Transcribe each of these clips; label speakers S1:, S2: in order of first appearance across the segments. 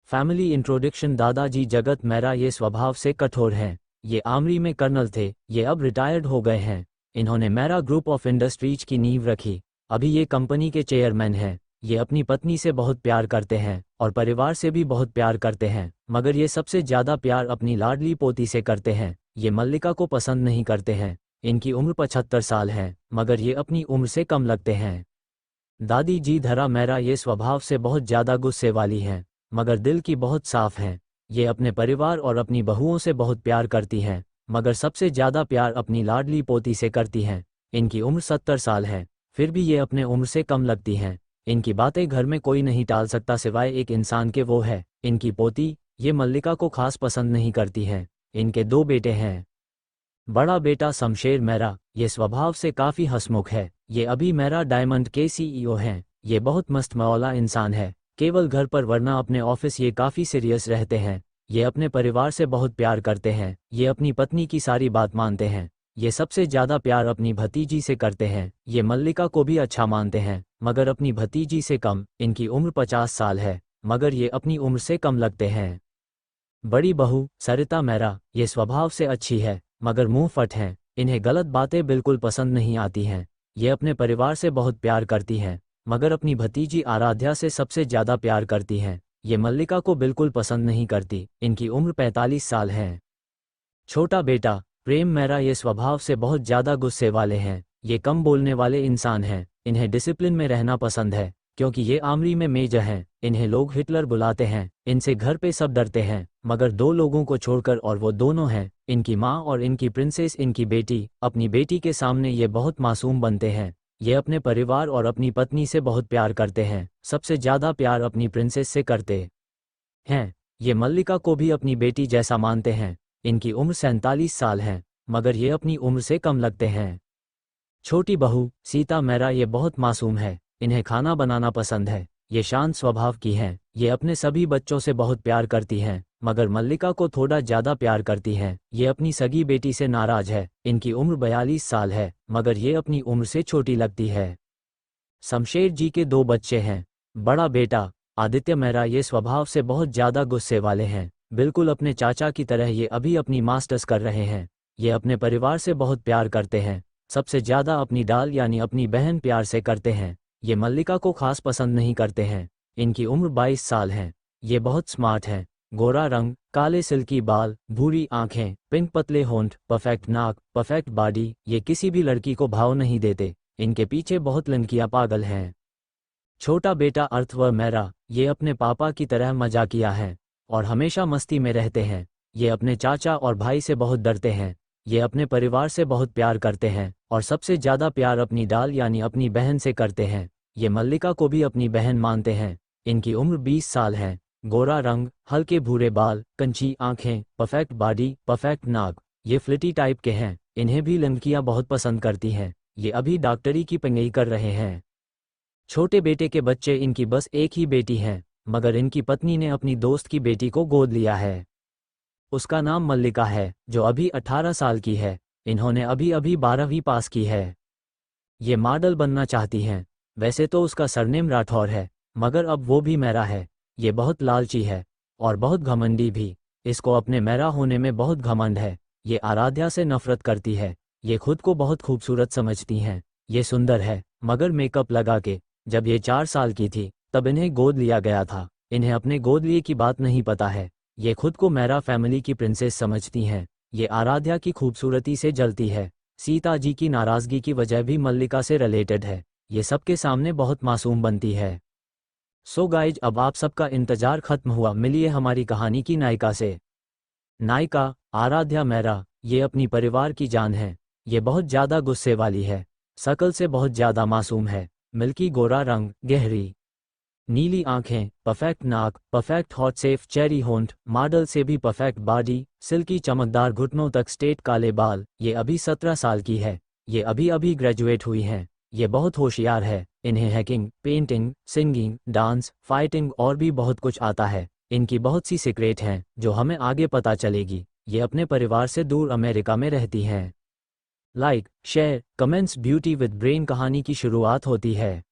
S1: Family introduction. दादाजी जगत मेहरा ये स्वभाव से कठोर हैं। ये आर्मी में कर्नल थे, ये अब रिटायर्ड हो गए हैं। इन्होंने मेहरा ग्रुप ऑफ इंडस्ट्रीज की नींव रखी। अभी ये कंपनी के चेयरमैन हैं। ये अपनी पत्नी से बहुत प्यार करते हैं और परिवार से भी बहुत प्यार करते हैं, मगर ये सबसे ज़्यादा प्यार अपनी लाडली पोती से करते हैं। ये मल्लिका को पसंद नहीं करते हैं। इनकी उम्र 75 साल है, मगर ये अपनी उम्र से कम लगते हैं। दादी जी धरा मेहरा ये स्वभाव से बहुत ज़्यादा गुस्से वाली हैं, मगर दिल की बहुत साफ हैं। ये अपने परिवार और अपनी बहुओं से बहुत प्यार करती हैं, मगर सबसे ज़्यादा प्यार अपनी लाडली पोती से करती हैं। इनकी उम्र 70 साल है, फिर भी ये अपने उम्र से कम लगती हैं। इनकी बातें घर में कोई नहीं टाल सकता सिवाय एक इंसान के, वो है इनकी पोती। ये मल्लिका को खास पसंद नहीं करती हैं। इनके 2 बेटे हैं। बड़ा बेटा शमशेर मेहरा ये स्वभाव से काफ़ी हंसमुख है। ये अभी मेहरा डायमंड के सीईओ हैं। ये बहुत मस्त मौला इंसान है, केवल घर पर वरना अपने ऑफिस ये काफ़ी सीरियस रहते हैं। ये अपने परिवार से बहुत प्यार करते हैं। ये अपनी पत्नी की सारी बात मानते हैं। ये सबसे ज़्यादा प्यार अपनी भतीजी से करते हैं। ये मल्लिका को भी अच्छा मानते हैं, मगर अपनी भतीजी से कम। इनकी उम्र 50 साल है, मगर ये अपनी उम्र से कम लगते हैं। बड़ी बहू सरिता मेहरा ये स्वभाव से अच्छी है, मगर मुंह फट हैं। इन्हें गलत बातें बिल्कुल पसंद नहीं आती हैं। ये अपने परिवार से बहुत प्यार करती हैं, मगर अपनी भतीजी आराध्या से सबसे ज़्यादा प्यार करती हैं। ये मल्लिका को बिल्कुल पसंद नहीं करती। इनकी उम्र 45 साल है। छोटा बेटा प्रेम मेहरा ये स्वभाव से बहुत ज़्यादा गुस्से वाले हैं। ये कम बोलने वाले इंसान हैं। इन्हें डिसिप्लिन में रहना पसंद है, क्योंकि ये आर्मी में मेजर हैं। इन्हें लोग हिटलर बुलाते हैं। इनसे घर पे सब डरते हैं, मगर 2 लोगों को छोड़कर, और वो दोनों हैं इनकी माँ और इनकी प्रिंसेस, इनकी बेटी। अपनी बेटी के सामने ये बहुत मासूम बनते हैं। ये अपने परिवार और अपनी पत्नी से बहुत प्यार करते हैं। सबसे ज़्यादा प्यार अपनी प्रिंसेस से करते हैं। ये मल्लिका को भी अपनी बेटी जैसा मानते हैं। इनकी उम्र 47 साल है, मगर ये अपनी उम्र से कम लगते हैं। छोटी बहू सीता मेहरा ये बहुत मासूम है। इन्हें खाना बनाना पसंद है। ये शांत स्वभाव की हैं। ये अपने सभी बच्चों से बहुत प्यार करती हैं, मगर मल्लिका को थोड़ा ज़्यादा प्यार करती हैं। ये अपनी सगी बेटी से नाराज है। इनकी उम्र 42 साल है, मगर ये अपनी उम्र से छोटी लगती है। शमशेर जी के 2 बच्चे हैं। बड़ा बेटा आदित्य मेहरा ये स्वभाव से बहुत ज़्यादा गुस्से वाले हैं, बिल्कुल अपने चाचा की तरह। ये अभी अपनी मास्टर्स कर रहे हैं। ये अपने परिवार से बहुत प्यार करते हैं। सबसे ज़्यादा अपनी डाल यानी अपनी बहन प्यार से करते हैं। ये मल्लिका को खास पसंद नहीं करते हैं। इनकी उम्र 22 साल है। ये बहुत स्मार्ट हैं। गोरा रंग, काले सिल्की बाल, भूरी आंखें, पिंक पतले होंठ, परफेक्ट नाक, परफेक्ट बॉडी। ये किसी भी लड़की को भाव नहीं देते। इनके पीछे बहुत लड़कियां पागल हैं। छोटा बेटा अर्थवर मेहरा ये अपने पापा की तरह मजाकिया हैं और हमेशा मस्ती में रहते हैं। ये अपने चाचा और भाई से बहुत डरते हैं। ये अपने परिवार से बहुत प्यार करते हैं और सबसे ज़्यादा प्यार अपनी डाल यानी अपनी बहन से करते हैं। ये मल्लिका को भी अपनी बहन मानते हैं। इनकी उम्र 20 साल है। गोरा रंग, हल्के भूरे बाल, कंची आंखें, परफेक्ट बॉडी, परफेक्ट नाक। ये फ्लिटी टाइप के हैं। इन्हें भी लड़कियां बहुत पसंद करती हैं। ये अभी डॉक्टरी की पढ़ाई कर रहे हैं। छोटे बेटे के बच्चे इनकी बस एक ही बेटी हैं, मगर इनकी पत्नी ने अपनी दोस्त की बेटी को गोद लिया है। उसका नाम मल्लिका है, जो अभी 18 साल की है। इन्होंने अभी अभी 12वीं पास की है। ये मॉडल बनना चाहती हैं। वैसे तो उसका सरनेम राठौर है, मगर अब वो भी मेहरा है। ये बहुत लालची है और बहुत घमंडी भी। इसको अपने मेहरा होने में बहुत घमंड है। ये आराध्या से नफरत करती है। ये खुद को बहुत खूबसूरत समझती हैं। ये सुंदर है, मगर मेकअप लगा के। जब ये 4 साल की थी, तब इन्हें गोद लिया गया था। इन्हें अपने गोद लिए की बात नहीं पता है। ये खुद को मेहरा फैमिली की प्रिंसेस समझती हैं। ये आराध्या की खूबसूरती से जलती है। सीता जी की नाराज़गी की वजह भी मल्लिका से रिलेटेड है। ये सबके सामने बहुत मासूम बनती है। सो गाइज, अब आप सबका इंतजार खत्म हुआ। मिलिए हमारी कहानी की नायिका से। नायिका आराध्या मेहरा ये अपनी परिवार की जान है। ये बहुत ज़्यादा गुस्से वाली है। शकल से बहुत ज़्यादा मासूम है। मिल्की गोरा रंग, गहरी नीली आंखें, परफेक्ट नाक, परफेक्ट हॉट सेफ चेरी होंठ, मॉडल से भी परफेक्ट बॉडी, सिल्की चमकदार घुटनों तक स्ट्रेट काले बाल। ये अभी 17 साल की है। ये अभी अभी ग्रेजुएट हुई हैं। ये बहुत होशियार है। इन्हें hacking, painting, singing, dance, fighting और भी बहुत कुछ आता है। इनकी बहुत सी सीक्रेट हैं जो हमें आगे पता चलेगी। ये अपने परिवार से दूर अमेरिका में रहती हैं। Like, share, comments. Beauty with brain कहानी की शुरुआत होती है।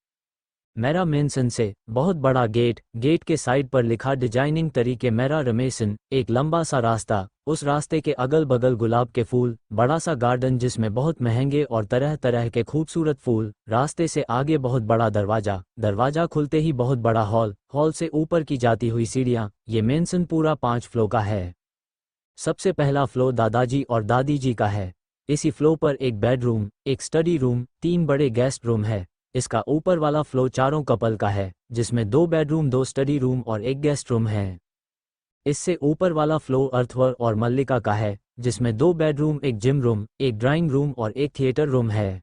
S1: मेरा मेंसन से बहुत बड़ा गेट, गेट के साइड पर लिखा डिजाइनिंग तरीके मेरा रमेसन, एक लंबा सा रास्ता, उस रास्ते के अगल बगल गुलाब के फूल, बड़ा सा गार्डन जिसमें बहुत महंगे और तरह तरह के खूबसूरत फूल, रास्ते से आगे बहुत बड़ा दरवाजा, दरवाजा खुलते ही बहुत बड़ा हॉल, हॉल से ऊपर की जाती हुई सीढ़ियाँ। ये मेंसन पूरा 5 फ्लोर का है। सबसे पहला फ्लोर दादाजी और दादी जी का है। इसी फ्लोर पर एक बेडरूम, एक स्टडी रूम, 3 बड़े गेस्ट रूम है। इसका ऊपर वाला फ्लोर चारों कपल का है, जिसमें 2 बेडरूम, 2 स्टडी रूम और एक गेस्ट रूम है। इससे ऊपर वाला फ्लोर अर्थवर और मल्लिका का है, जिसमें 2 बेडरूम, एक जिम रूम, एक ड्राइंग रूम और एक थिएटर रूम है।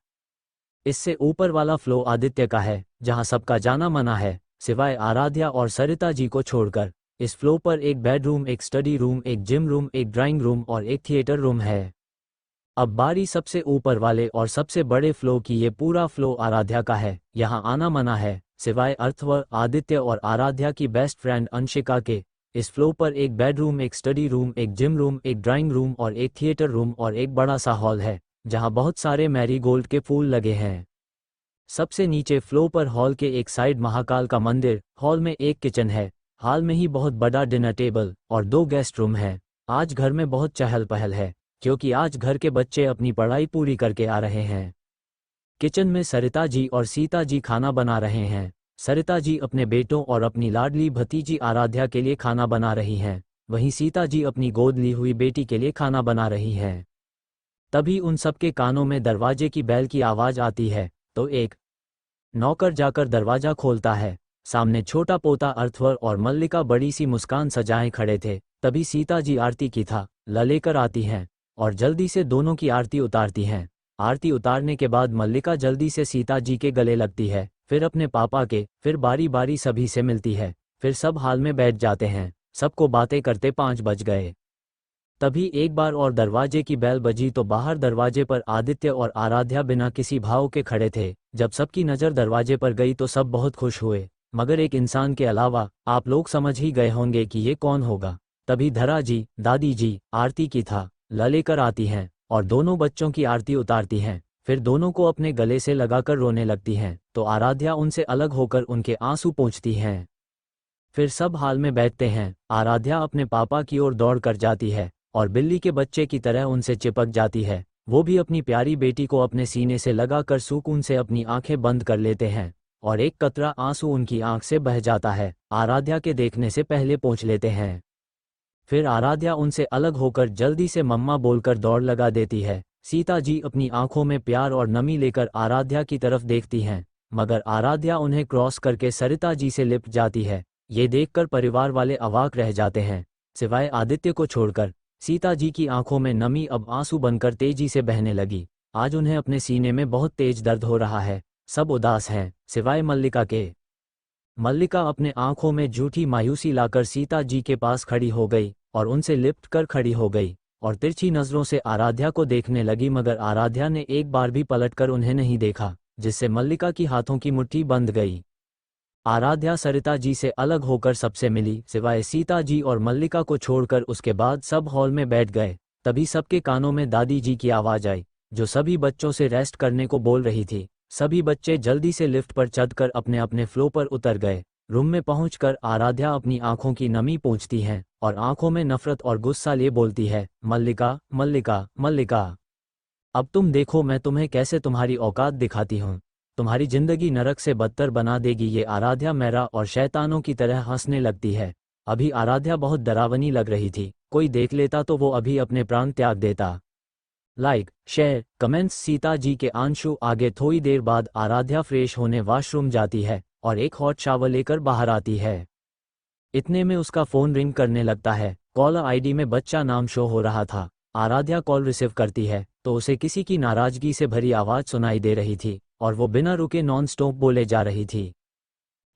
S1: इससे ऊपर वाला फ्लोर आदित्य का है, जहां सबका जाना मना है, सिवाय आराध्या और सरिता जी को छोड़कर। इस फ्लोर पर एक बेडरूम, एक स्टडी रूम, एक जिम रूम, एक ड्राइंग रूम और एक थिएटर रूम है। अब बारी सबसे ऊपर वाले और सबसे बड़े फ्लोर की। ये पूरा फ्लोर आराध्या का है, यहाँ आना मना है, सिवाय अर्थवर, आदित्य और आराध्या की बेस्ट फ्रेंड अंशिका के। इस फ्लोर पर एक बेडरूम, एक स्टडी रूम, एक जिम रूम, एक ड्राइंग रूम और एक थिएटर रूम और एक बड़ा सा हॉल है, जहाँ बहुत सारे मैरीगोल्ड के फूल लगे हैं। सबसे नीचे फ्लोर पर हॉल के एक साइड महाकाल का मंदिर, हॉल में एक किचन है, हाल में ही बहुत बड़ा डिनर टेबल और 2 गेस्ट रूम हैं। आज घर में बहुत चहल पहल है, क्योंकि आज घर के बच्चे अपनी पढ़ाई पूरी करके आ रहे हैं। किचन में सरिता जी और सीता जी खाना बना रहे हैं। सरिता जी अपने बेटों और अपनी लाडली भतीजी आराध्या के लिए खाना बना रही हैं, वहीं सीता जी अपनी गोद ली हुई बेटी के लिए खाना बना रही हैं। तभी उन सबके कानों में दरवाजे की बेल की आवाज़ आती है, तो एक नौकर जाकर दरवाजा खोलता है। सामने छोटा पोता अर्थवर और मल्लिका बड़ी सी मुस्कान सजाए खड़े थे। तभी सीता जी आरती की था ला लेकर आती हैं और जल्दी से दोनों की आरती उतारती हैं। आरती उतारने के बाद मल्लिका जल्दी से सीता जी के गले लगती है, फिर अपने पापा के, फिर बारी बारी सभी से मिलती है, फिर सब हाल में बैठ जाते हैं। सबको बातें करते 5 बज गए। तभी एक बार और दरवाजे की बेल बजी तो बाहर दरवाजे पर आदित्य और आराध्या बिना किसी भाव के खड़े थे। जब सबकी नज़र दरवाजे पर गई तो सब बहुत खुश हुए, मगर एक इंसान के अलावा। आप लोग समझ ही गए होंगे कि ये कौन होगा। तभी धरा जी, दादी जी आरती की था ला लेकर आती हैं और दोनों बच्चों की आरती उतारती हैं, फिर दोनों को अपने गले से लगाकर रोने लगती हैं, तो आराध्या उनसे अलग होकर उनके आंसू पोंछती हैं। फिर सब हाल में बैठते हैं। आराध्या अपने पापा की ओर दौड़ कर जाती है और बिल्ली के बच्चे की तरह उनसे चिपक जाती है। वो भी अपनी प्यारी बेटी को अपने सीने से लगाकर सुकून से अपनी आंखें बंद कर लेते हैं और एक कतरा आंसू उनकी आंख से बह जाता है। आराध्या के देखने से पहले पोंछ लेते हैं। फिर आराध्या उनसे अलग होकर जल्दी से मम्मा बोलकर दौड़ लगा देती है। सीता जी अपनी आंखों में प्यार और नमी लेकर आराध्या की तरफ देखती हैं, मगर आराध्या उन्हें क्रॉस करके सरिता जी से लिपट जाती है। ये देखकर परिवार वाले अवाक रह जाते हैं, सिवाय आदित्य को छोड़कर। सीता जी की आंखों में नमी अब आंसू बनकर तेजी से बहने लगी। आज उन्हें अपने सीने में बहुत तेज दर्द हो रहा है। सब उदास हैं, सिवाय मल्लिका के। मल्लिका अपने आंखों में झूठी मायूसी लाकर सीता जी के पास खड़ी हो गई और उनसे लिपट कर खड़ी हो गई और तिरछी नजरों से आराध्या को देखने लगी, मगर आराध्या ने एक बार भी पलटकर उन्हें नहीं देखा, जिससे मल्लिका की हाथों की मुट्ठी बंध गई। आराध्या सरिता जी से अलग होकर सबसे मिली, सिवाय सीता जी और मल्लिका को छोड़कर। उसके बाद सब हॉल में बैठ गए। तभी सबके कानों में दादी जी की आवाज़ आई, जो सभी बच्चों से रेस्ट करने को बोल रही थी। सभी बच्चे जल्दी से लिफ्ट पर चढ़कर अपने अपने फ्लोर पर उतर गए। रूम में पहुंचकर आराध्या अपनी आंखों की नमी पोंछती है और आंखों में नफरत और गुस्सा लिए बोलती है, मल्लिका, मल्लिका, मल्लिका, अब तुम देखो मैं तुम्हें कैसे तुम्हारी औकात दिखाती हूँ। तुम्हारी जिंदगी नरक से बदतर बना देगी। ये आराध्या मेरा और शैतानों की तरह हंसने लगती है। अभी आराध्या बहुत डरावनी लग रही थी, कोई देख लेता तो वो अभी अपने प्राण त्याग देता। Like, share, comments. Sita ji के आंशु आगे। थोड़ी देर बाद आराध्या फ्रेश होने वॉशरूम जाती है और एक हॉट शावर लेकर बाहर आती है। इतने में उसका फोन रिंग करने लगता है। कॉलर आईडी में बच्चा नाम शो हो रहा था। आराध्या कॉल रिसीव करती है तो उसे किसी की नाराजगी से भरी आवाज सुनाई दे रही थी और वो बिना रुके नॉन स्टॉप बोले जा रही थी।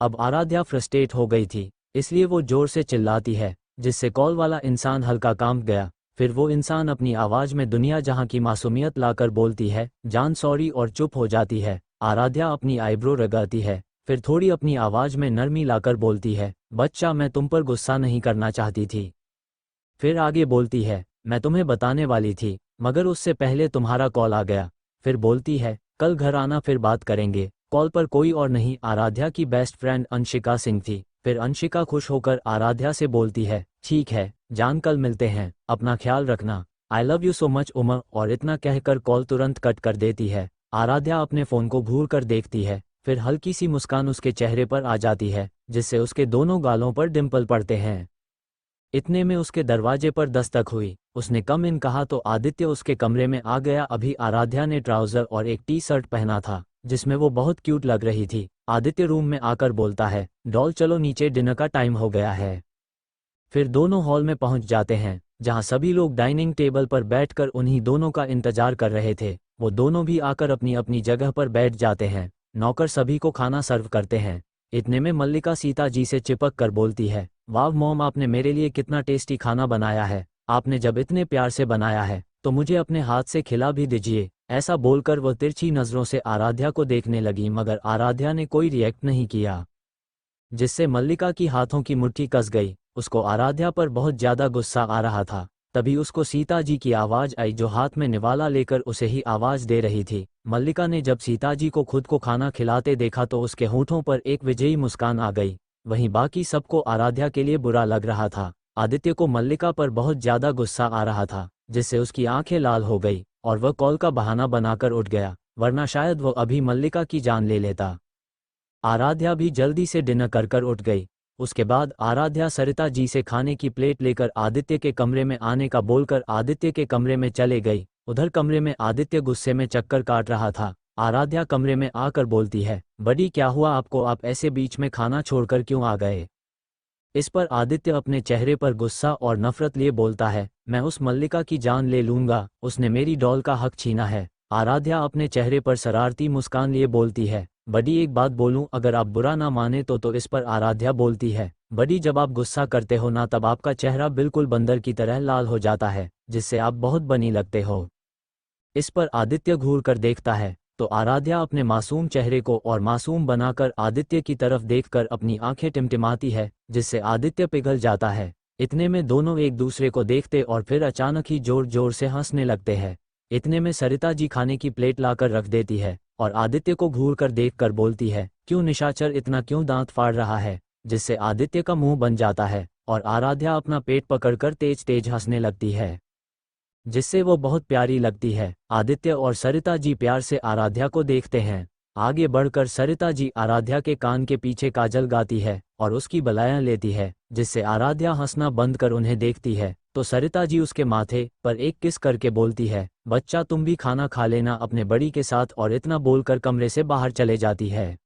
S1: अब आराध्या फ्रस्ट्रेट हो गई थी, इसलिए वो जोर से चिल्लाती है, जिससे कॉल वाला इंसान हल्का कांप गया। फिर वो इंसान अपनी आवाज में दुनिया जहां की मासूमियत लाकर बोलती है, जान सॉरी, और चुप हो जाती है। आराध्या अपनी आईब्रो रगड़ती है, फिर थोड़ी अपनी आवाज में नरमी लाकर बोलती है, बच्चा मैं तुम पर गुस्सा नहीं करना चाहती थी। फिर आगे बोलती है, मैं तुम्हें बताने वाली थी, मगर उससे पहले तुम्हारा कॉल आ गया। फिर बोलती है, कल घर आना फिर बात करेंगे। कॉल पर कोई और नहीं, आराध्या की बेस्ट फ्रेंड अंशिका सिंह थी। फिर अंशिका खुश होकर आराध्या से बोलती है, ठीक है जान, कल मिलते हैं, अपना ख्याल रखना, I love you so much Uma, और इतना कहकर कॉल तुरंत कट कर देती है। आराध्या अपने फ़ोन को घूर कर देखती है, फिर हल्की सी मुस्कान उसके चेहरे पर आ जाती है, जिससे उसके दोनों गालों पर डिंपल पड़ते हैं। इतने में उसके दरवाजे पर दस्तक हुई। उसने कम इन कहा तो आदित्य उसके कमरे में आ गया। अभी आराध्या ने ट्राउज़र और एक टी शर्ट पहना था, जिसमें वो बहुत क्यूट लग रही थी। आदित्य रूम में आकर बोलता है, डॉल चलो नीचे, डिनर का टाइम हो गया है। फिर दोनों हॉल में पहुंच जाते हैं, जहां सभी लोग डाइनिंग टेबल पर बैठकर उन्हीं दोनों का इंतजार कर रहे थे। वो दोनों भी आकर अपनी अपनी जगह पर बैठ जाते हैं। नौकर सभी को खाना सर्व करते हैं। इतने में मल्लिका सीता जी से चिपक कर बोलती है, वाह मॉम, आपने मेरे लिए कितना टेस्टी खाना बनाया है। आपने जब इतने प्यार से बनाया है तो मुझे अपने हाथ से खिला भी दीजिए। ऐसा बोलकर वह तिरछी नज़रों से आराध्या को देखने लगी, मगर आराध्या ने कोई रिएक्ट नहीं किया, जिससे मल्लिका की हाथों की मुट्ठी कस गई। उसको आराध्या पर बहुत ज्यादा गुस्सा आ रहा था। तभी उसको सीता जी की आवाज आई, जो हाथ में निवाला लेकर उसे ही आवाज दे रही थी। मल्लिका ने जब सीता जी को खुद को खाना खिलाते देखा तो उसके होठों पर एक विजयी मुस्कान आ गई। वहीं बाकी सबको आराध्या के लिए बुरा लग रहा था। आदित्य को मल्लिका पर बहुत ज्यादा गुस्सा आ रहा था, जिससे उसकी आंखें लाल हो गई और वह कॉल का बहाना बनाकर उठ गया, वरना शायद वह अभी मल्लिका की जान ले लेता। आराध्या भी जल्दी से डिनर कर उठ गई। उसके बाद आराध्या सरिता जी से खाने की प्लेट लेकर आदित्य के कमरे में आने का बोलकर आदित्य के कमरे में चले गई। उधर कमरे में आदित्य गुस्से में चक्कर काट रहा था। आराध्या कमरे में आकर बोलती है, बड़ी क्या हुआ आपको, आप ऐसे बीच में खाना छोड़कर क्यों आ गए। इस पर आदित्य अपने चेहरे पर गुस्सा और नफरत लिए बोलता है, मैं उस मल्लिका की जान ले लूंगा, उसने मेरी डॉल का हक छीना है। आराध्या अपने चेहरे पर शरारती मुस्कान लिए बोलती है, बड़ी एक बात बोलूं, अगर आप बुरा ना माने तो इस पर आराध्या बोलती है, बड़ी जब आप गुस्सा करते हो ना तब आपका चेहरा बिल्कुल बंदर की तरह लाल हो जाता है, जिससे आप बहुत बनी लगते हो। इस पर आदित्य घूर कर देखता है तो आराध्या अपने मासूम चेहरे को और मासूम बनाकर आदित्य की तरफ देखकर अपनी आंखें टिमटिमाती है, जिससे आदित्य पिघल जाता है। इतने में दोनों एक दूसरे को देखते और फिर अचानक ही जोर जोर से हंसने लगते हैं। इतने में सरिता जी खाने की प्लेट लाकर रख देती है और आदित्य को घूर कर देख कर बोलती है, क्यों निशाचर, इतना क्यों दांत फाड़ रहा है, जिससे आदित्य का मुंह बन जाता है और आराध्या अपना पेट पकड़कर तेज तेज हंसने लगती है, जिससे वो बहुत प्यारी लगती है। आदित्य और सरिता जी प्यार से आराध्या को देखते हैं। आगे बढ़कर सरिता जी आराध्या के कान के पीछे काजल गाती है और उसकी बलायां लेती है, जिससे आराध्या हंसना बंद कर उन्हें देखती है तो सरिता जी उसके माथे पर एक किस करके बोलती है, बच्चा तुम भी खाना खा लेना अपने बड़ी के साथ, और इतना बोलकर कमरे से बाहर चले जाती है।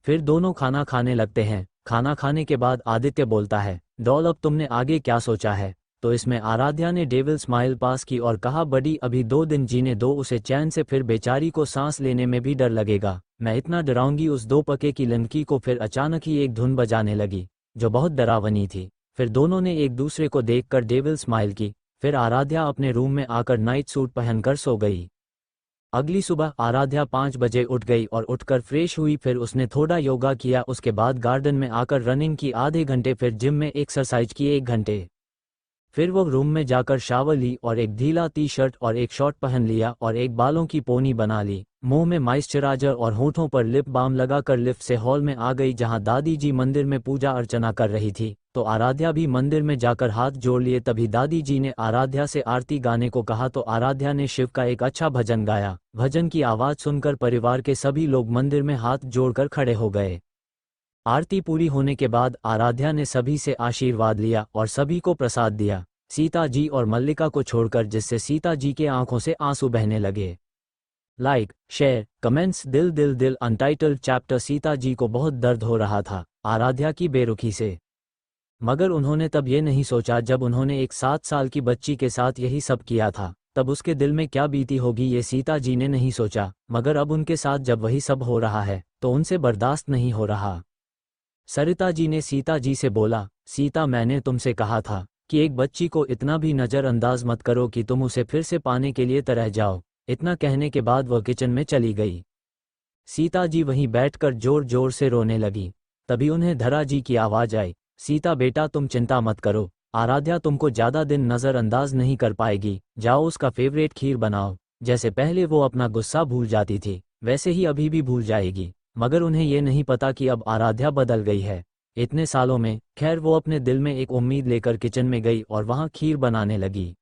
S1: फिर दोनों खाना खाने लगते हैं। खाना खाने के बाद आदित्य बोलता है, डॉल अब तुमने आगे क्या सोचा है। तो इसमें आराध्या ने डेविल स्माइल पास की और कहा, बड़ी अभी 2 दिन जीने दो उसे चैन से, फिर बेचारी को सांस लेने में भी डर लगेगा, मैं इतना डराऊंगी उस 2 पके की लड़की को। फिर अचानक ही एक धुन बजाने लगी जो बहुत डरावनी थी। फिर दोनों ने एक दूसरे को देखकर डेविल स्माइल की। फिर आराध्या अपने रूम में आकर नाइट सूट पहनकर सो गई। अगली सुबह आराध्या 5 बजे उठ गई और उठकर फ्रेश हुई। फिर उसने थोड़ा योगा किया, उसके बाद गार्डन में आकर रनिंग की आधे घंटे, फिर जिम में एक्सरसाइज की 1 घंटे। फिर वो रूम में जाकर शावर ली और एक ढीला टी शर्ट और एक शॉर्ट पहन लिया और एक बालों की पोनी बना ली। मुंह में मॉइस्चराइजर और होठों पर लिप बाम लगाकर लिफ्ट से हॉल में आ गई, जहां दादी जी मंदिर में पूजा अर्चना कर रही थी। तो आराध्या भी मंदिर में जाकर हाथ जोड़ लिए। तभी दादी जी ने आराध्या से आरती गाने को कहा तो आराध्या ने शिव का एक अच्छा भजन गाया। भजन की आवाज सुनकर परिवार के सभी लोग मंदिर में हाथ जोड़कर खड़े हो गए। आरती पूरी होने के बाद आराध्या ने सभी से आशीर्वाद लिया और सभी को प्रसाद दिया, सीता जी और मल्लिका को छोड़कर, जिससे सीता जी के आंखों से आंसू बहने लगे। लाइक, शेयर, कमेंट्स, दिल दिल दिल। Untitled chapter. सीता जी को बहुत दर्द हो रहा था आराध्या की बेरुखी से, मगर उन्होंने तब ये नहीं सोचा, जब उन्होंने एक 7 साल की बच्ची के साथ यही सब किया था तब उसके दिल में क्या बीती होगी, ये सीता जी ने नहीं सोचा। मगर अब उनके साथ जब वही सब हो रहा है तो उनसे बर्दाश्त नहीं हो रहा। सरिता जी ने सीता जी से बोला, सीता, मैंने तुमसे कहा था कि एक बच्ची को इतना भी नज़रअंदाज मत करो कि तुम उसे फिर से पाने के लिए तरह जाओ। इतना कहने के बाद वह किचन में चली गई। सीता जी वहीं बैठकर जोर जोर से रोने लगी। तभी उन्हें धरा जी की आवाज आई, सीता बेटा तुम चिंता मत करो, आराध्या तुमको ज़्यादा दिन नज़रअंदाज नहीं कर पाएगी, जाओ उसका फेवरेट खीर बनाओ। जैसे पहले वो अपना गुस्सा भूल जाती थी, वैसे ही अभी भी भूल जाएगी। मगर उन्हें ये नहीं पता कि अब आराध्या बदल गई है इतने सालों में। खैर वो अपने दिल में एक उम्मीद लेकर किचन में गई और वहाँ खीर बनाने लगी।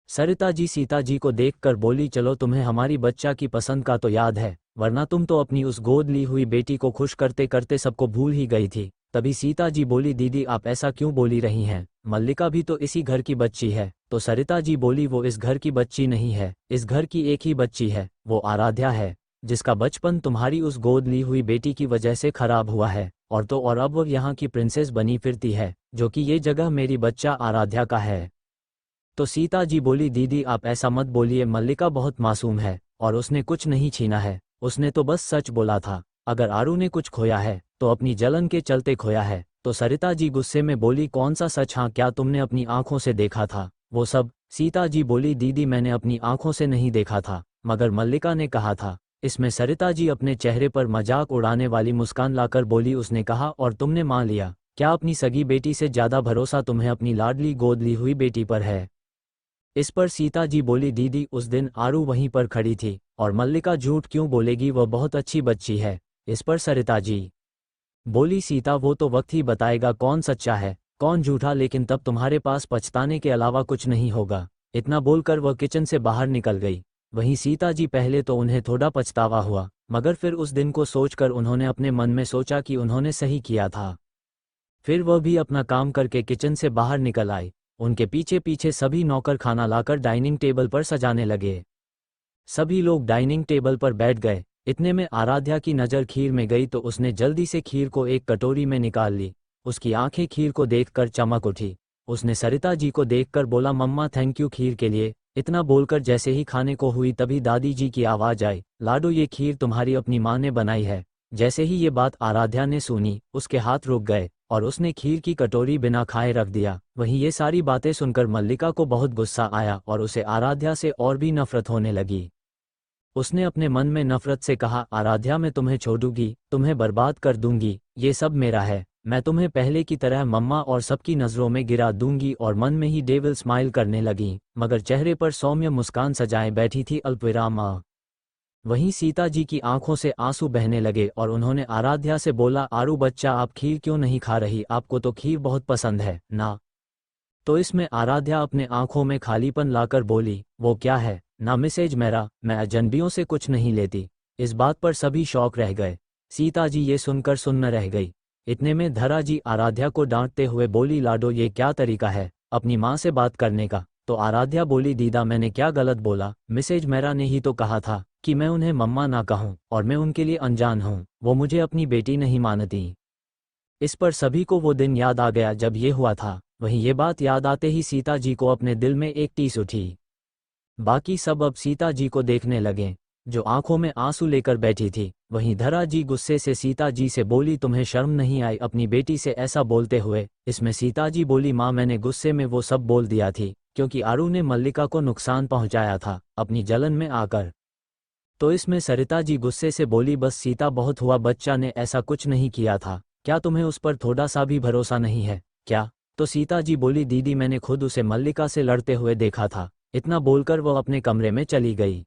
S1: सरिता जी सीता जी को देखकर बोली, चलो तुम्हें हमारी बच्चा की पसंद का तो याद है, वरना तुम तो अपनी उस गोद ली हुई बेटी को खुश करते करते सबको भूल ही गई थी। तभी सीता जी बोली, दीदी आप ऐसा क्यों बोली रही हैं, मल्लिका भी तो इसी घर की बच्ची है। तो सरिता जी बोली, वो इस घर की बच्ची नहीं है, इस घर की एक ही बच्ची है, वो आराध्या है, जिसका बचपन तुम्हारी उस गोद ली हुई बेटी की वजह से खराब हुआ है। और तो और अब वो यहाँ की प्रिंसेस बनी फिरती है, जो कि ये जगह मेरी बच्चा आराध्या का है। तो सीता जी बोली, दीदी आप ऐसा मत बोलिए, मल्लिका बहुत मासूम है और उसने कुछ नहीं छीना है, उसने तो बस सच बोला था। अगर आरू ने कुछ खोया है तो अपनी जलन के चलते खोया है। तो सरिता जी गुस्से में बोली, कौन सा सच, हाँ क्या तुमने अपनी आंखों से देखा था वो सब? सीता जी बोली, दीदी मैंने अपनी आंखों से नहीं देखा था, मगर मल्लिका ने कहा था। इसमें सरिता जी अपने चेहरे पर मजाक उड़ाने वाली मुस्कान लाकर बोली, उसने कहा और तुमने मान लिया? क्या अपनी सगी बेटी से ज्यादा भरोसा तुम्हें अपनी लाडली गोद ली हुई बेटी पर है? इस पर सीता जी बोली, दीदी उस दिन आरू वहीं पर खड़ी थी और मल्लिका झूठ क्यों बोलेगी, वह बहुत अच्छी बच्ची है। इस पर सरिता जी बोली, सीता वो तो वक्त ही बताएगा कौन सच्चा है कौन झूठा, लेकिन तब तुम्हारे पास पछताने के अलावा कुछ नहीं होगा। इतना बोलकर वह किचन से बाहर निकल गई। वहीं सीता जी पहले तो उन्हें थोड़ा पछतावा हुआ, मगर फिर उस दिन को सोचकर उन्होंने अपने मन में सोचा कि उन्होंने सही किया था। फिर वह भी अपना काम करके किचन से बाहर निकल आई। उनके पीछे पीछे सभी नौकर खाना लाकर डाइनिंग टेबल पर सजाने लगे। सभी लोग डाइनिंग टेबल पर बैठ गए। इतने में आराध्या की नज़र खीर में गई तो उसने जल्दी से खीर को एक कटोरी में निकाल ली। उसकी आंखें खीर को देखकर चमक उठी। उसने सरिता जी को देखकर बोला, मम्मा थैंक यू खीर के लिए। इतना बोलकर जैसे ही खाने को हुई तभी दादी जी की आवाज़ आई, लाडो ये खीर तुम्हारी अपनी माँ ने बनाई है। जैसे ही ये बात आराध्या ने सुनी उसके हाथ रुक गए और उसने खीर की कटोरी बिना खाए रख दिया। वहीं ये सारी बातें सुनकर मल्लिका को बहुत गुस्सा आया और उसे आराध्या से और भी नफरत होने लगी। उसने अपने मन में नफरत से कहा, आराध्या मैं तुम्हें छोड़ूंगी, तुम्हें बर्बाद कर दूंगी, ये सब मेरा है, मैं तुम्हें पहले की तरह मम्मा और सबकी नज़रों में गिरा दूंगी। और मन में ही डेविल स्माइल करने लगी, मगर चेहरे पर सौम्य मुस्कान सजाए बैठी थी अल्पविराम। वहीं सीता जी की आंखों से आंसू बहने लगे और उन्होंने आराध्या से बोला, आरू बच्चा आप खीर क्यों नहीं खा रही, आपको तो खीर बहुत पसंद है ना? तो इसमें आराध्या अपने आंखों में खालीपन लाकर बोली, वो क्या है ना मिसेज मेरा, मैं अजनबियों से कुछ नहीं लेती। इस बात पर सभी शौक रह गए। सीता जी ये सुनकर सुन्न रह गई। इतने में धरा जी आराध्या को डांटते हुए बोली, लाडो ये क्या तरीका है अपनी माँ से बात करने का? तो आराध्या बोली, दीदा मैंने क्या गलत बोला, मिसेज मेरा ने ही तो कहा था कि मैं उन्हें मम्मा ना कहूँ और मैं उनके लिए अनजान हूँ, वो मुझे अपनी बेटी नहीं मानती। इस पर सभी को वो दिन याद आ गया जब ये हुआ था। वहीं ये बात याद आते ही सीता जी को अपने दिल में एक टीस उठी। बाकी सब अब सीता जी को देखने लगे, जो आंखों में आंसू लेकर बैठी थी। वहीं धरा जी गुस्से से सीता जी से बोली, तुम्हें शर्म नहीं आई अपनी बेटी से ऐसा बोलते हुए? इसमें सीता जी बोली, माँ मैंने गुस्से में वो सब बोल दिया थी, क्योंकि आरू ने मल्लिका को नुकसान पहुंचाया था अपनी जलन में आकर। तो इसमें सरिता जी गुस्से से बोली, बस सीता बहुत हुआ, बच्चा ने ऐसा कुछ नहीं किया था, क्या तुम्हें उस पर थोड़ा सा भी भरोसा नहीं है क्या? तो सीता जी बोली, दीदी मैंने खुद उसे मल्लिका से लड़ते हुए देखा था। इतना बोलकर वो अपने कमरे में चली गई।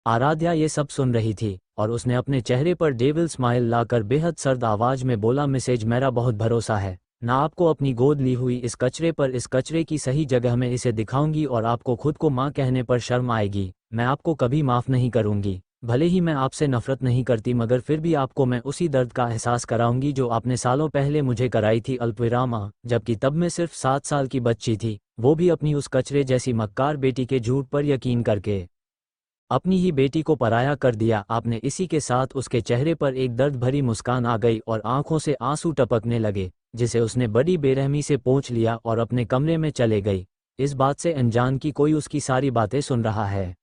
S1: आराध्या ये सब सुन रही थी और उसने अपने चेहरे पर डेविल स्माइल लाकर बेहद सर्द आवाज में बोला, मिसेज मेरा बहुत भरोसा है ना आपको अपनी गोद ली हुई इस कचरे पर, इस कचरे की सही जगह में इसे दिखाऊंगी और आपको खुद को माँ कहने पर शर्म आएगी। मैं आपको कभी माफ़ नहीं करूंगी। भले ही मैं आपसे नफरत नहीं करती, मगर फिर भी आपको मैं उसी दर्द का एहसास कराऊंगी जो आपने सालों पहले मुझे कराई थी अल्पविरामा, जबकि तब मैं सिर्फ 7 साल की बच्ची थी, वो भी अपनी उस कचरे जैसी मक्कार बेटी के झूठ पर यकीन करके। अपनी ही बेटी को पराया कर दिया आपने। इसी के साथ उसके चेहरे पर एक दर्द भरी मुस्कान आ गई और आंखों से आंसू टपकने लगे, जिसे उसने बड़ी बेरहमी से पोंछ लिया और अपने कमरे में चले गई, इस बात से अनजान की कोई उसकी सारी बातें सुन रहा है।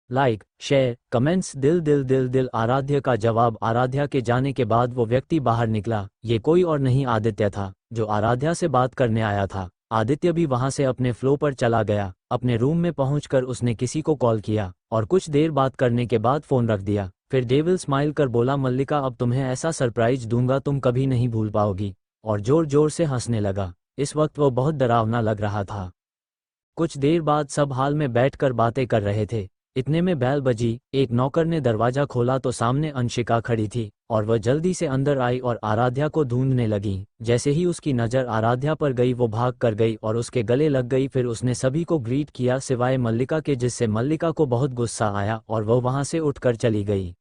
S1: लाइक, शेयर, कमेंट्स, दिल दिल दिल दिल। आराध्या का जवाब। आराध्या के जाने के बाद वो व्यक्ति बाहर निकला। ये कोई और नहीं आदित्य था, जो आराध्या से बात करने आया था। आदित्य भी वहां से अपने फ्लो पर चला गया। अपने रूम में पहुंचकर उसने किसी को कॉल किया और कुछ देर बात करने के बाद फोन रख दिया। फिर डेविल स्माइल कर बोला, मल्लिका अब तुम्हें ऐसा सरप्राइज दूंगा तुम कभी नहीं भूल पाओगी, और जोर जोर से हंसने लगा। इस वक्त वो बहुत डरावना लग रहा था। कुछ देर बाद सब हाल में बैठकर बातें कर रहे थे। इतने में बैल बजी। एक नौकर ने दरवाजा खोला तो सामने अंशिका खड़ी थी और वह जल्दी से अंदर आई और आराध्या को ढूंढने लगी। जैसे ही उसकी नज़र आराध्या पर गई वो भाग कर गई और उसके गले लग गई। फिर उसने सभी को ग्रीट किया सिवाय मल्लिका के, जिससे मल्लिका को बहुत गुस्सा आया और वह वहां से उठकर चली गई।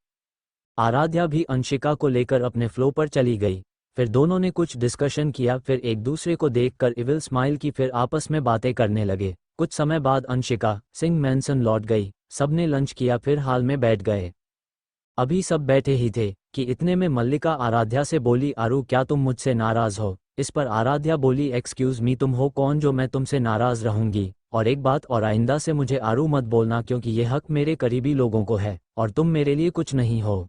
S1: आराध्या भी अंशिका को लेकर अपने फ्लो पर चली गई। फिर दोनों ने कुछ डिस्कशन किया, फिर एक दूसरे को देखकर इविल स्माइल की, फिर आपस में बातें करने लगे। कुछ समय बाद अंशिका सिंह मैनसन लौट गई। सबने लंच किया, फिर हाल में बैठ गए। अभी सब बैठे ही थे कि इतने में मल्लिका आराध्या से बोली, आरू क्या तुम मुझसे नाराज हो? इस पर आराध्या बोली, एक्सक्यूज मी, तुम हो कौन जो मैं तुमसे नाराज रहूंगी? और एक बात और, आइंदा से मुझे आरू मत बोलना, क्योंकि ये हक मेरे करीबी लोगों को है और तुम मेरे लिए कुछ नहीं हो।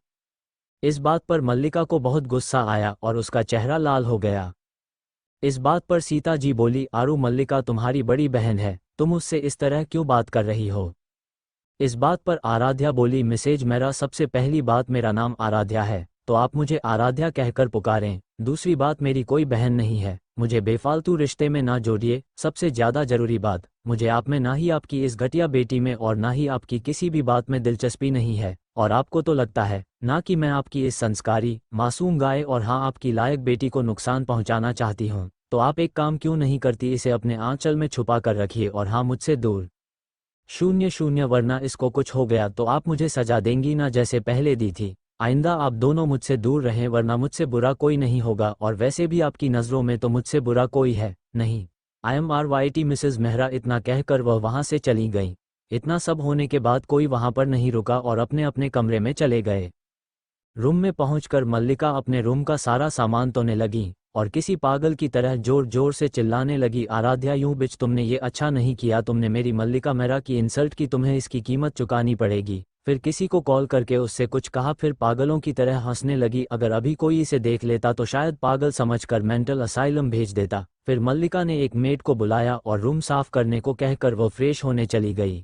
S1: इस बात पर मल्लिका को बहुत गुस्सा आया और उसका चेहरा लाल हो गया। इस बात पर सीता जी बोली, आरू मल्लिका तुम्हारी बड़ी बहन है, तुम उससे इस तरह क्यों बात कर रही हो? इस बात पर आराध्या बोली, मिसेज मेरा, सबसे पहली बात मेरा नाम आराध्या है तो आप मुझे आराध्या कहकर पुकारें। दूसरी बात, मेरी कोई बहन नहीं है, मुझे बेफालतू रिश्ते में ना जोड़िए। सबसे ज़्यादा ज़रूरी बात, मुझे आप में ना ही आपकी इस घटिया बेटी में और ना ही आपकी किसी भी बात में दिलचस्पी नहीं है। और आपको तो लगता है ना कि मैं आपकी इस संस्कारी मासूम गाय और हाँ आपकी लायक बेटी को नुकसान पहुंचाना चाहती हूं। तो आप एक काम क्यों नहीं करती, इसे अपने आंचल में छुपा कर रखिए और हाँ मुझसे दूर। 0-0, वरना इसको कुछ हो गया तो आप मुझे सजा देंगी ना, जैसे पहले दी थी। आइंदा आप दोनों मुझसे दूर रहें, वरना मुझसे बुरा कोई नहीं होगा और वैसे भी आपकी नज़रों में तो मुझसे बुरा कोई है नहीं। IMRYT Mrs Mehra. इतना कहकर वह वहां से चली गई। इतना सब होने के बाद कोई वहां पर नहीं रुका और अपने अपने कमरे में चले गए। रूम में पहुंचकर मल्लिका अपने रूम का सारा सामान तोड़ने लगी और किसी पागल की तरह जोर जोर से चिल्लाने लगी, आराध्या यूं बिच, तुमने ये अच्छा नहीं किया, तुमने मेरी मल्लिका मेहरा की इंसल्ट की, तुम्हें इसकी कीमत चुकानी पड़ेगी। फिर किसी को कॉल करके उससे कुछ कहा, फिर पागलों की तरह हंसने लगी। अगर अभी कोई इसे देख लेता तो शायद पागल समझकर मेंटल असाइलम भेज देता। फिर मल्लिका ने एक मेड को बुलाया और रूम साफ करने को कहकर वो फ्रेश होने चली गई।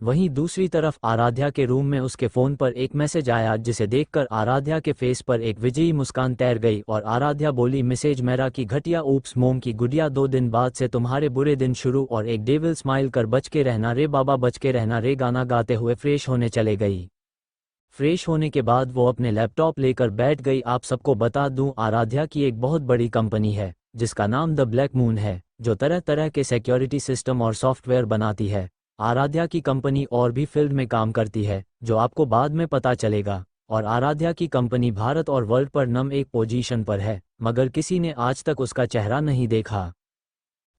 S1: वहीं दूसरी तरफ आराध्या के रूम में उसके फ़ोन पर एक मैसेज आया, जिसे देखकर आराध्या के फेस पर एक विजयी मुस्कान तैर गई और आराध्या बोली, मिसेज मेहरा की घटिया, ऊप्स मोम की गुड़िया, 2 दिन बाद से तुम्हारे बुरे दिन शुरू और एक डेविल स्माइल कर बच के रहना रे बाबा, बच के रहना रे, गाना गाते हुए फ्रेश होने चले गई। फ्रेश होने के बाद वो अपने लैपटॉप लेकर बैठ गई। आप सबको बता दूं, आराध्या की एक बहुत बड़ी कंपनी है जिसका नाम द ब्लैक मून है, जो तरह तरह के सिक्योरिटी सिस्टम और सॉफ्टवेयर बनाती है। आराध्या की कंपनी और भी फील्ड में काम करती है, जो आपको बाद में पता चलेगा। और आराध्या की कंपनी भारत और वर्ल्ड पर नंबर 1 पोजीशन पर है, मगर किसी ने आज तक उसका चेहरा नहीं देखा।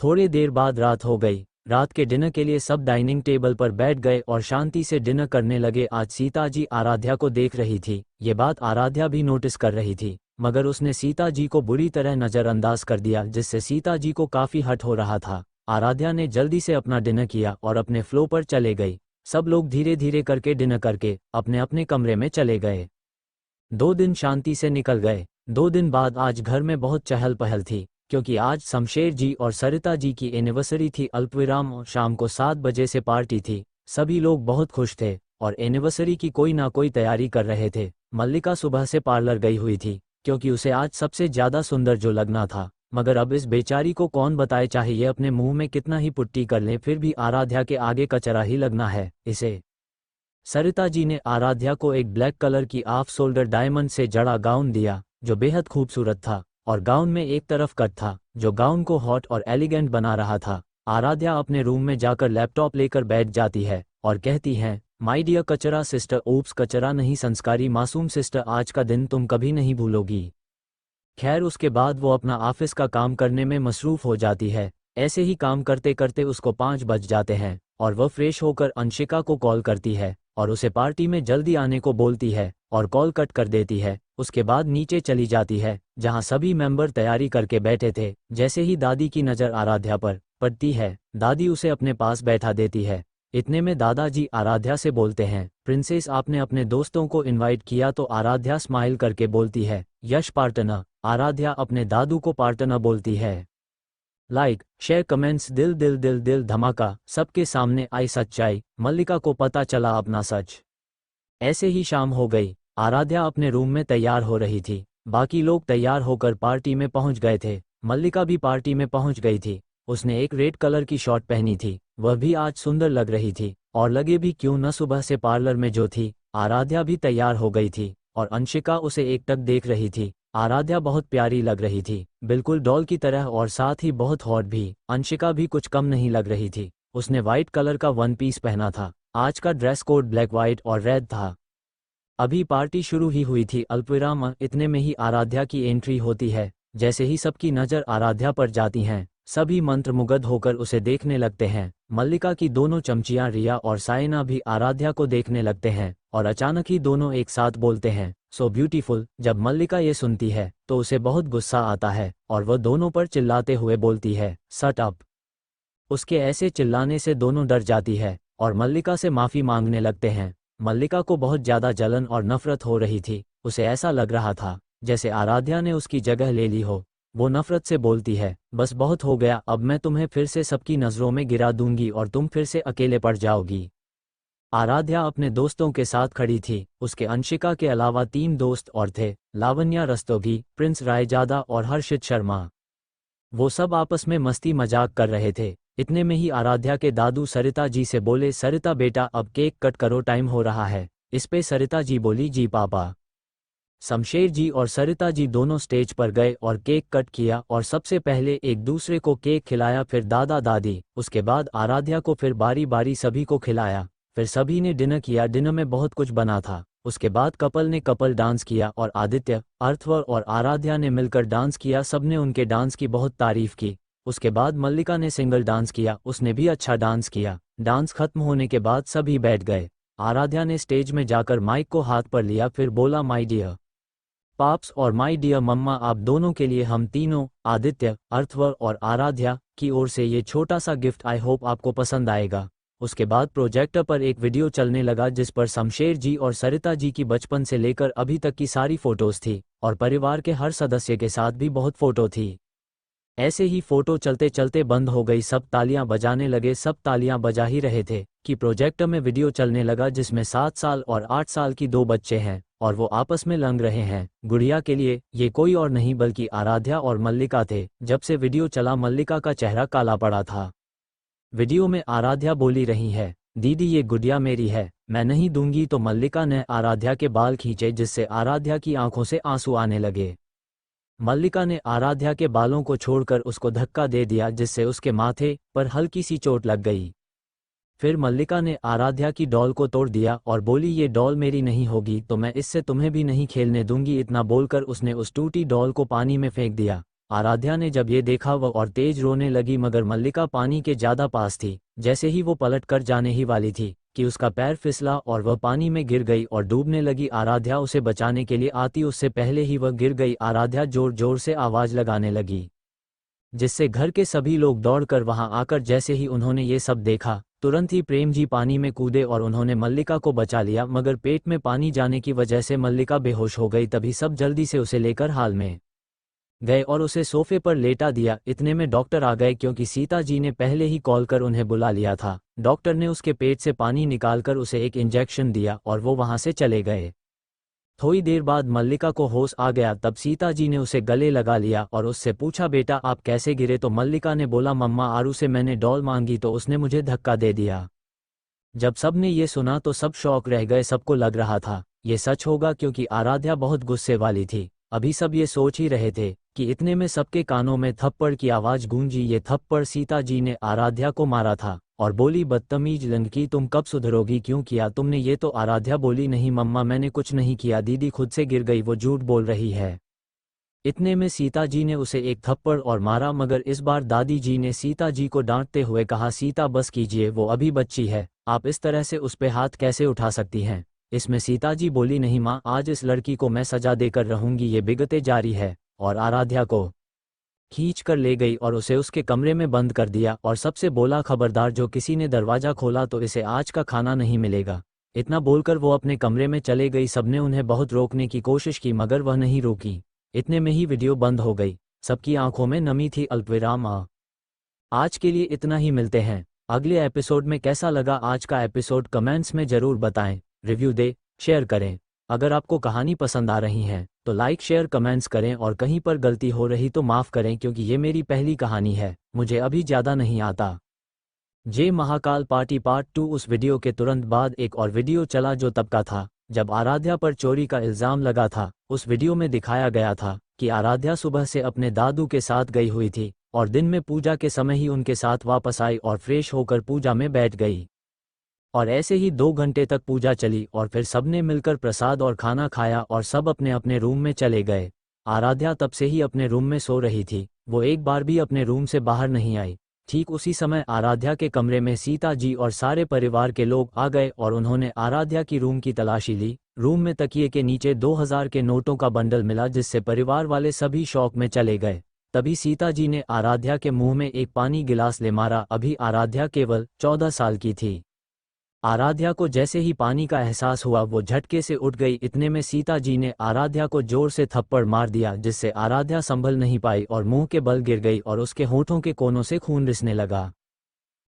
S1: थोड़ी देर बाद रात हो गई। रात के डिनर के लिए सब डाइनिंग टेबल पर बैठ गए और शांति से डिनर करने लगे। आज सीता जी आराध्या को देख रही थी। ये बात आराध्या भी नोटिस कर रही थी, मगर उसने सीता जी को बुरी तरह नज़रअंदाज कर दिया, जिससे सीता जी को काफ़ी हर्ट हो रहा था। आराध्या ने जल्दी से अपना डिनर किया और अपने फ्लो पर चले गई। सब लोग धीरे धीरे करके डिनर करके अपने अपने कमरे में चले गए। 2 दिन शांति से निकल गए। 2 दिन बाद आज घर में बहुत चहल पहल थी, क्योंकि आज शमशेर जी और सरिता जी की एनिवर्सरी थी। अल्पविराम और शाम को 7 बजे से पार्टी थी। सभी लोग बहुत खुश थे और एनिवर्सरी की कोई ना कोई तैयारी कर रहे थे। मल्लिका सुबह से पार्लर गई हुई थी, क्योंकि उसे आज सबसे ज़्यादा सुंदर जो लगना था। मगर अब इस बेचारी को कौन बताए, चाहे ये अपने मुंह में कितना ही पुट्टी कर ले, फिर भी आराध्या के आगे कचरा ही लगना है इसे। सरिता जी ने आराध्या को एक ब्लैक कलर की ऑफ शोल्डर डायमंड से जड़ा गाउन दिया, जो बेहद खूबसूरत था, और गाउन में एक तरफ कट था जो गाउन को हॉट और एलिगेंट बना रहा था। आराध्या अपने रूम में जाकर लैपटॉप लेकर बैठ जाती है और कहती है, माय डियर कचरा सिस्टर, ओप्स कचरा नहीं, संस्कारी मासूम सिस्टर, आज का दिन तुम कभी नहीं भूलोगी। खैर उसके बाद वो अपना ऑफिस का काम करने में मसरूफ़ हो जाती है। ऐसे ही काम करते करते उसको 5 बज जाते हैं और वह फ्रेश होकर अंशिका को कॉल करती है और उसे पार्टी में जल्दी आने को बोलती है और कॉल कट कर देती है। उसके बाद नीचे चली जाती है, जहां सभी मेंबर तैयारी करके बैठे थे। जैसे ही दादी की नज़र आराध्या पर पड़ती है, दादी उसे अपने पास बैठा देती है। इतने में दादाजी आराध्या से बोलते हैं, प्रिंसेस आपने अपने दोस्तों को इनवाइट किया? तो आराध्या स्माइल करके बोलती है, यश पार्टनर। आराध्या अपने दादू को पार्टनर बोलती है। लाइक, शेयर, कमेंट्स, दिल दिल दिल दिल धमाका। सबके सामने आई सच्चाई, मल्लिका को पता चला अपना सच। ऐसे ही शाम हो गई। आराध्या अपने रूम में तैयार हो रही थी। बाकी लोग तैयार होकर पार्टी में पहुंच गए थे। मल्लिका भी पार्टी में पहुंच गई थी। उसने एक रेड कलर की शॉर्ट पहनी थी, वह भी आज सुंदर लग रही थी। और लगे भी क्यों न सुबह से पार्लर में जो थी आराध्या भी तैयार हो गई थी और अंशिका उसे एकटक देख रही थी। आराध्या बहुत प्यारी लग रही थी, बिल्कुल डॉल की तरह, और साथ ही बहुत हॉट भी। अंशिका भी कुछ कम नहीं लग रही थी। उसने वाइट कलर का वन पीस पहना था। आज का ड्रेस कोड ब्लैक वाइट और रेड था। अभी पार्टी शुरू ही हुई थी। अल्पविराम इतने में ही आराध्या की एंट्री होती है। जैसे ही सबकी नज़र आराध्या पर जाती हैं, सभी मंत्रमुग्ध होकर उसे देखने लगते हैं। मल्लिका की दोनों चमचियां रिया और साइना भी आराध्या को देखने लगते हैं और अचानक ही दोनों एक साथ बोलते हैं, सो ब्यूटीफुल। जब मल्लिका ये सुनती है तो उसे बहुत गुस्सा आता है और वह दोनों पर चिल्लाते हुए बोलती है, शट अप। उसके ऐसे चिल्लाने से दोनों डर जाती है और मल्लिका से माफ़ी मांगने लगते हैं। मल्लिका को बहुत ज़्यादा जलन और नफरत हो रही थी। उसे ऐसा लग रहा था जैसे आराध्या ने उसकी जगह ले ली हो। वो नफरत से बोलती है, बस बहुत हो गया, अब मैं तुम्हें फिर से सबकी नज़रों में गिरा दूंगी और तुम फिर से अकेले पड़ जाओगी। आराध्या अपने दोस्तों के साथ खड़ी थी। उसके अंशिका के अलावा 3 दोस्त और थे, लावण्या रस्तोगी, प्रिंस रायजादा और हर्षित शर्मा। वो सब आपस में मस्ती मजाक कर रहे थे। इतने में ही आराध्या के दादू सरिता जी से बोले, सरिता बेटा अब केक कट करो, टाइम हो रहा है। इस पे सरिता जी बोली, जी पापा। शमशेर जी और सरिता जी दोनों स्टेज पर गए और केक कट किया और सबसे पहले एक दूसरे को केक खिलाया, फिर दादा दादी, उसके बाद आराध्या को, फिर बारी बारी सभी को खिलाया। फिर सभी ने डिनर किया। डिनर में बहुत कुछ बना था। उसके बाद कपल ने कपल डांस किया और आदित्य, अर्थवर और आराध्या ने मिलकर डांस किया। सबने उनके डांस की बहुत तारीफ की। उसके बाद मल्लिका ने सिंगल डांस किया, उसने भी अच्छा डांस किया। डांस खत्म होने के बाद सभी बैठ गए। आराध्या ने स्टेज में जाकर माइक को हाथ पर लिया, फिर बोला, माय डियर पाप्स और माय डियर मम्मा, आप दोनों के लिए हम तीनों, आदित्य, अर्थवर और आराध्या की ओर से ये छोटा सा गिफ्ट, आई होप आपको पसंद आएगा। उसके बाद प्रोजेक्टर पर एक वीडियो चलने लगा जिस पर शमशेर जी और सरिता जी की बचपन से लेकर अभी तक की सारी फोटोज थी और परिवार के हर सदस्य के साथ भी बहुत फोटो थी। ऐसे ही फोटो चलते चलते बंद हो गई। सब तालियां बजाने लगे। सब तालियां बजा ही रहे थे कि प्रोजेक्टर में वीडियो चलने लगा जिसमें 7 साल और 8 साल की 2 बच्चे हैं और वो आपस में लंग रहे हैं। गुड़िया के लिए ये कोई और नहीं बल्कि आराध्या और मल्लिका थे। जब से वीडियो चला मल्लिका का चेहरा काला पड़ा था। वीडियो में आराध्या बोली रही है, दीदी ये गुड़िया मेरी है, मैं नहीं दूंगी। तो मल्लिका ने आराध्या के बाल खींचे जिससे आराध्या की आंखों से आंसू आने लगे। मल्लिका ने आराध्या के बालों को छोड़कर उसको धक्का दे दिया जिससे उसके माथे पर हल्की सी चोट लग गई। फिर मल्लिका ने आराध्या की डॉल को तोड़ दिया और बोली, ये डॉल मेरी नहीं होगी तो मैं इससे तुम्हें भी नहीं खेलने दूंगी। इतना बोलकर उसने उस टूटी डॉल को पानी में फेंक दिया। आराध्या ने जब ये देखा वह और तेज रोने लगी, मगर मल्लिका पानी के ज्यादा पास थी। जैसे ही वो पलट कर जाने ही वाली थी कि उसका पैर फिसला और वह पानी में गिर गई और डूबने लगी। आराध्या उसे बचाने के लिए आती उससे पहले ही वह गिर गई। आराध्या जोर जोर से आवाज लगाने लगी जिससे घर के सभी लोग दौड़कर वहां आकर जैसे ही उन्होंने ये सब देखा तुरंत ही प्रेम जी पानी में कूदे और उन्होंने मल्लिका को बचा लिया, मगर पेट में पानी जाने की वजह से मल्लिका बेहोश हो गई। तभी सब जल्दी से उसे लेकर हाल में गए और उसे सोफे पर लेटा दिया। इतने में डॉक्टर आ गए क्योंकि सीता जी ने पहले ही कॉल कर उन्हें बुला लिया था। डॉक्टर ने उसके पेट से पानी निकालकर उसे एक इंजेक्शन दिया और वो वहां से चले गए। थोड़ी देर बाद मल्लिका को होश आ गया। तब सीता जी ने उसे गले लगा लिया और उससे पूछा, बेटा आप कैसे गिरे? तो मल्लिका ने बोला, मम्मा आरू से मैंने डॉल मांगी तो उसने मुझे धक्का दे दिया। जब सब ने ये सुना तो सब शॉक रह गए। सबको लग रहा था ये सच होगा क्योंकि आराध्या बहुत गुस्से वाली थी। अभी सब ये सोच ही रहे थे कि इतने में सबके कानों में थप्पड़ की आवाज गूंजी। ये थप्पड़ सीता जी ने आराध्या को मारा था और बोली, बदतमीज लड़की, तुम कब सुधरोगी? क्यों किया तुमने ये? तो आराध्या बोली, नहीं मम्मा मैंने कुछ नहीं किया, दीदी खुद से गिर गई, वो झूठ बोल रही है। इतने में सीता जी ने उसे एक थप्पड़ और मारा, मगर इस बार दादी जी ने सीता जी को डांटते हुए कहा, सीता बस कीजिए, वो अभी बच्ची है, आप इस तरह से उस पे हाथ कैसे उठा सकती हैं? इसमें सीता जी बोली, नहीं माँ, आज इस लड़की को मैं सजा देकर रहूंगी, ये बिगड़ते जा रही है। और आराध्या को खींच कर ले गई और उसे उसके कमरे में बंद कर दिया और सबसे बोला, खबरदार जो किसी ने दरवाजा खोला तो इसे आज का खाना नहीं मिलेगा। इतना बोलकर वो अपने कमरे में चले गई। सबने उन्हें बहुत रोकने की कोशिश की मगर वह नहीं रोकी। इतने में ही वीडियो बंद हो गई। सबकी आंखों में नमी थी। अल्पविराम। आज के लिए इतना ही, मिलते हैं अगले एपिसोड में। कैसा लगा आज का एपिसोड कमेंट्स में जरूर बताएं, रिव्यू दे, शेयर करें। अगर आपको कहानी पसंद आ रही है तो लाइक शेयर कमेंट्स करें और कहीं पर गलती हो रही तो माफ़ करें क्योंकि ये मेरी पहली कहानी है, मुझे अभी ज़्यादा नहीं आता। जे महाकाल पार्टी पार्ट 2। उस वीडियो के तुरंत बाद एक और वीडियो चला जो तब का था जब आराध्या पर चोरी का इल्ज़ाम लगा था। उस वीडियो में दिखाया गया था कि आराध्या सुबह से अपने दादू के साथ गई हुई थी और दिन में पूजा के समय ही उनके साथ वापस आई और फ्रेश होकर पूजा में बैठ गई। और ऐसे ही 2 घंटे तक पूजा चली और फिर सबने मिलकर प्रसाद और खाना खाया और सब अपने अपने रूम में चले गए। आराध्या तब से ही अपने रूम में सो रही थी, वो एक बार भी अपने रूम से बाहर नहीं आई। ठीक उसी समय आराध्या के कमरे में सीता जी और सारे परिवार के लोग आ गए और उन्होंने आराध्या की रूम की तलाशी ली। रूम में तकिए के नीचे 2000 के नोटों का बंडल मिला, जिससे परिवार वाले सभी शौक में चले गए। तभी सीता जी ने आराध्या के मुंह में एक पानी गिलास ले मारा। अभी आराध्या केवल 14 साल की थी। आराध्या को जैसे ही पानी का एहसास हुआ वो झटके से उठ गई। इतने में सीता जी ने आराध्या को जोर से थप्पड़ मार दिया, जिससे आराध्या संभल नहीं पाई और मुंह के बल गिर गई और उसके होठों के कोनों से खून रिसने लगा।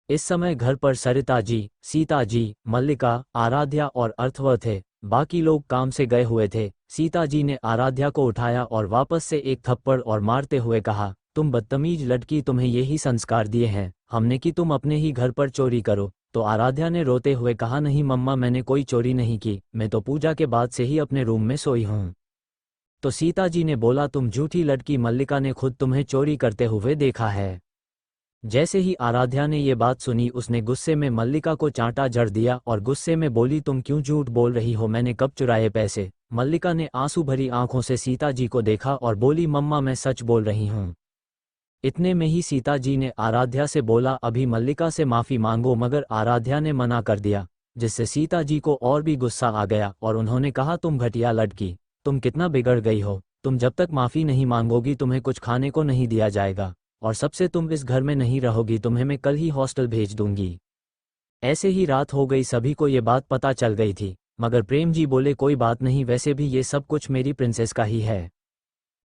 S1: इस समय घर पर सरिता जी, सीता जी, मल्लिका, आराध्या और अर्थव थे। बाकी लोग काम से गए हुए थे। सीता जी ने आराध्या को उठाया और वापस से एक थप्पड़ और मारते हुए कहा, तुम बदतमीज लड़की, तुम्हें यही संस्कार दिए हैं हमने कि तुम अपने ही घर पर चोरी करो। तो आराध्या ने रोते हुए कहा, नहीं मम्मा, मैंने कोई चोरी नहीं की, मैं तो पूजा के बाद से ही अपने रूम में सोई हूँ। तो सीता जी ने बोला, तुम झूठी लड़की, मल्लिका ने खुद तुम्हें चोरी करते हुए देखा है। जैसे ही आराध्या ने ये बात सुनी उसने गुस्से में मल्लिका को चांटा जड़ दिया और गुस्से में बोली, तुम क्यों झूठ बोल रही हो, मैंने कब चुराए पैसे। मल्लिका ने आंसू भरी आंखों से सीता जी को देखा और बोली, मम्मा मैं सच बोल रही हूँ। इतने में ही सीता जी ने आराध्या से बोला, अभी मल्लिका से माफ़ी मांगो, मगर आराध्या ने मना कर दिया, जिससे सीता जी को और भी गुस्सा आ गया और उन्होंने कहा, तुम घटिया लड़की, तुम कितना बिगड़ गई हो, तुम जब तक माफ़ी नहीं मांगोगी तुम्हें कुछ खाने को नहीं दिया जाएगा और सबसे तुम इस घर में नहीं रहोगी, तुम्हें मैं कल ही हॉस्टल भेज दूंगी। ऐसे ही रात हो गई। सभी को ये बात पता चल गई थी, मगर प्रेम जी बोले, कोई बात नहीं, वैसे भी ये सब कुछ मेरी प्रिंसेस का ही है।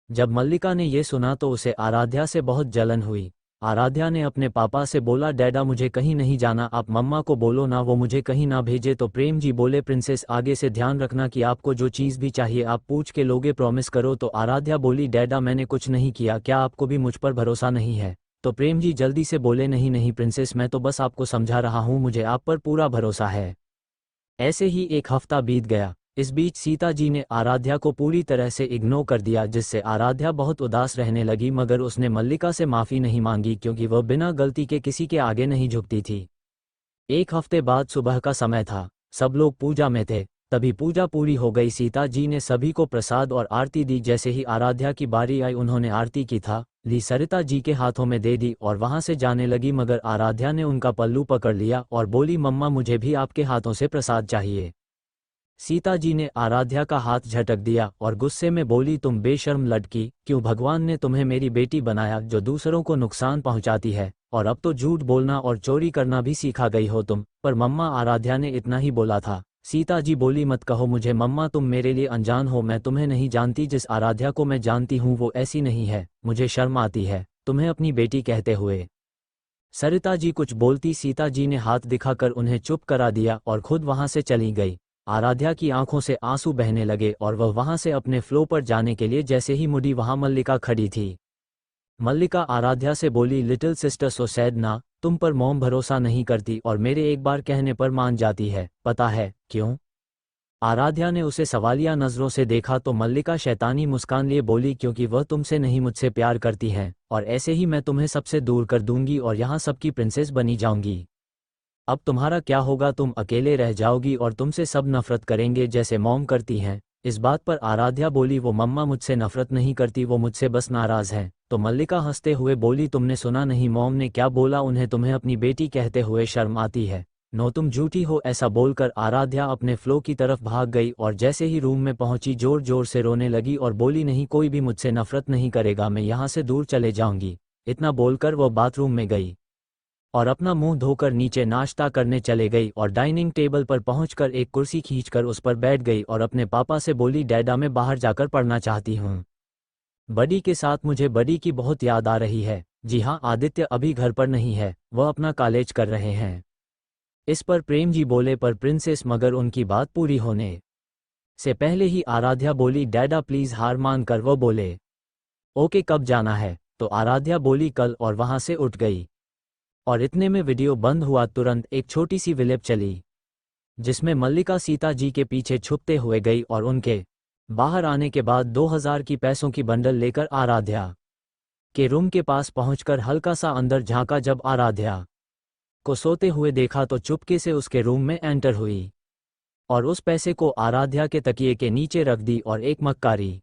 S1: जब मल्लिका ने यह सुना तो उसे आराध्या से बहुत जलन हुई। आराध्या ने अपने पापा से बोला, डैडा मुझे कहीं नहीं जाना, आप मम्मा को बोलो ना वो मुझे कहीं ना भेजे। तो प्रेम जी बोले, प्रिंसेस आगे से ध्यान रखना कि आपको जो चीज़ भी चाहिए आप पूछ के लोगे, प्रॉमिस करो। तो आराध्या बोली, डैडा मैंने कुछ नहीं किया, क्या आपको भी मुझ पर भरोसा नहीं है। तो प्रेम जी जल्दी से बोले, नहीं नहीं प्रिंसेस, मैं तो बस आपको समझा रहा हूँ, मुझे आप पर पूरा भरोसा है। ऐसे ही एक हफ्ता बीत गया। इस बीच सीता जी ने आराध्या को पूरी तरह से इग्नोर कर दिया, जिससे आराध्या बहुत उदास रहने लगी, मगर उसने मल्लिका से माफ़ी नहीं मांगी क्योंकि वह बिना गलती के किसी के आगे नहीं झुकती थी। एक हफ्ते बाद सुबह का समय था, सब लोग पूजा में थे। तभी पूजा पूरी हो गई। सीता जी ने सभी को प्रसाद और आरती दी। जैसे ही आराध्या की बारी आई उन्होंने आरती की था ली सरिता जी के हाथों में दे दी और वहां से जाने लगी, मगर आराध्या ने उनका पल्लू पकड़ लिया और बोली, मम्मा मुझे भी आपके हाथों से प्रसाद चाहिए। सीता जी ने आराध्या का हाथ झटक दिया और गुस्से में बोली, तुम बेशर्म लड़की, क्यों भगवान ने तुम्हें मेरी बेटी बनाया जो दूसरों को नुकसान पहुंचाती है, और अब तो झूठ बोलना और चोरी करना भी सीखा गई हो तुम। पर मम्मा, आराध्या ने इतना ही बोला था। सीता जी बोली, मत कहो मुझे मम्मा, तुम मेरे लिए अनजान हो, मैं तुम्हें नहीं जानती, जिस आराध्या को मैं जानती हूँ वो ऐसी नहीं है, मुझे शर्म आती है तुम्हें अपनी बेटी कहते हुए। सरिता जी कुछ बोलती, सीता जी ने हाथ दिखाकर उन्हें चुप करा दिया और खुद वहां से चली गई। आराध्या की आंखों से आंसू बहने लगे और वह वहां से अपने फ्लो पर जाने के लिए जैसे ही मुड़ी वहां मल्लिका खड़ी थी। मल्लिका आराध्या से बोली, लिटिल सिस्टर सो सैड ना, तुम पर मॉम भरोसा नहीं करती और मेरे एक बार कहने पर मान जाती है, पता है क्यों? आराध्या ने उसे सवालिया नजरों से देखा तो मल्लिका शैतानी मुस्कान लिए बोली, क्योंकि वह तुमसे नहीं मुझसे प्यार करती है और ऐसे ही मैं तुम्हें सबसे दूर कर दूंगी और यहाँ सबकी प्रिंसेस बनी जाऊंगी। अब तुम्हारा क्या होगा, तुम अकेले रह जाओगी और तुमसे सब नफरत करेंगे जैसे मॉम करती हैं। इस बात पर आराध्या बोली, वो मम्मा मुझसे नफरत नहीं करती, वो मुझसे बस नाराज हैं। तो मल्लिका हंसते हुए बोली, तुमने सुना नहीं मॉम ने क्या बोला, उन्हें तुम्हें अपनी बेटी कहते हुए शर्म आती है। नो तुम झूठी हो। ऐसा बोलकर आराध्या अपने फ्लो की तरफ भाग गई और जैसे ही रूम में पहुंची जोर जोर से रोने लगी और बोली, नहीं कोई भी मुझसे नफरत नहीं करेगा, मैं यहाँ से दूर चले जाऊंगी। इतना बोलकर वह बाथरूम में गई और अपना मुंह धोकर नीचे नाश्ता करने चले गई और डाइनिंग टेबल पर पहुंचकर एक कुर्सी खींचकर उस पर बैठ गई और अपने पापा से बोली, डैडा मैं बाहर जाकर पढ़ना चाहती हूँ। बड़ी के साथ मुझे बड़ी की बहुत याद आ रही है। जी हाँ, आदित्य अभी घर पर नहीं है, वह अपना कॉलेज कर रहे हैं। इस पर प्रेम जी बोले, पर प्रिंसेस, मगर उनकी बात पूरी होने से पहले ही आराध्या बोली, डैडा प्लीज हार मान कर वो बोले, ओके कब जाना है? तो आराध्या बोली, कल, और वहां से उठ गई। और इतने में वीडियो बंद हुआ। तुरंत एक छोटी सी विलेप चली जिसमें मल्लिका सीता जी के पीछे छुपते हुए गई और उनके बाहर आने के बाद 2000 की पैसों की बंडल लेकर आराध्या के रूम के पास पहुंचकर हल्का सा अंदर झांका। जब आराध्या को सोते हुए देखा तो चुपके से उसके रूम में एंटर हुई और उस पैसे को आराध्या के तकिए के नीचे रख दी और एक मक्कारी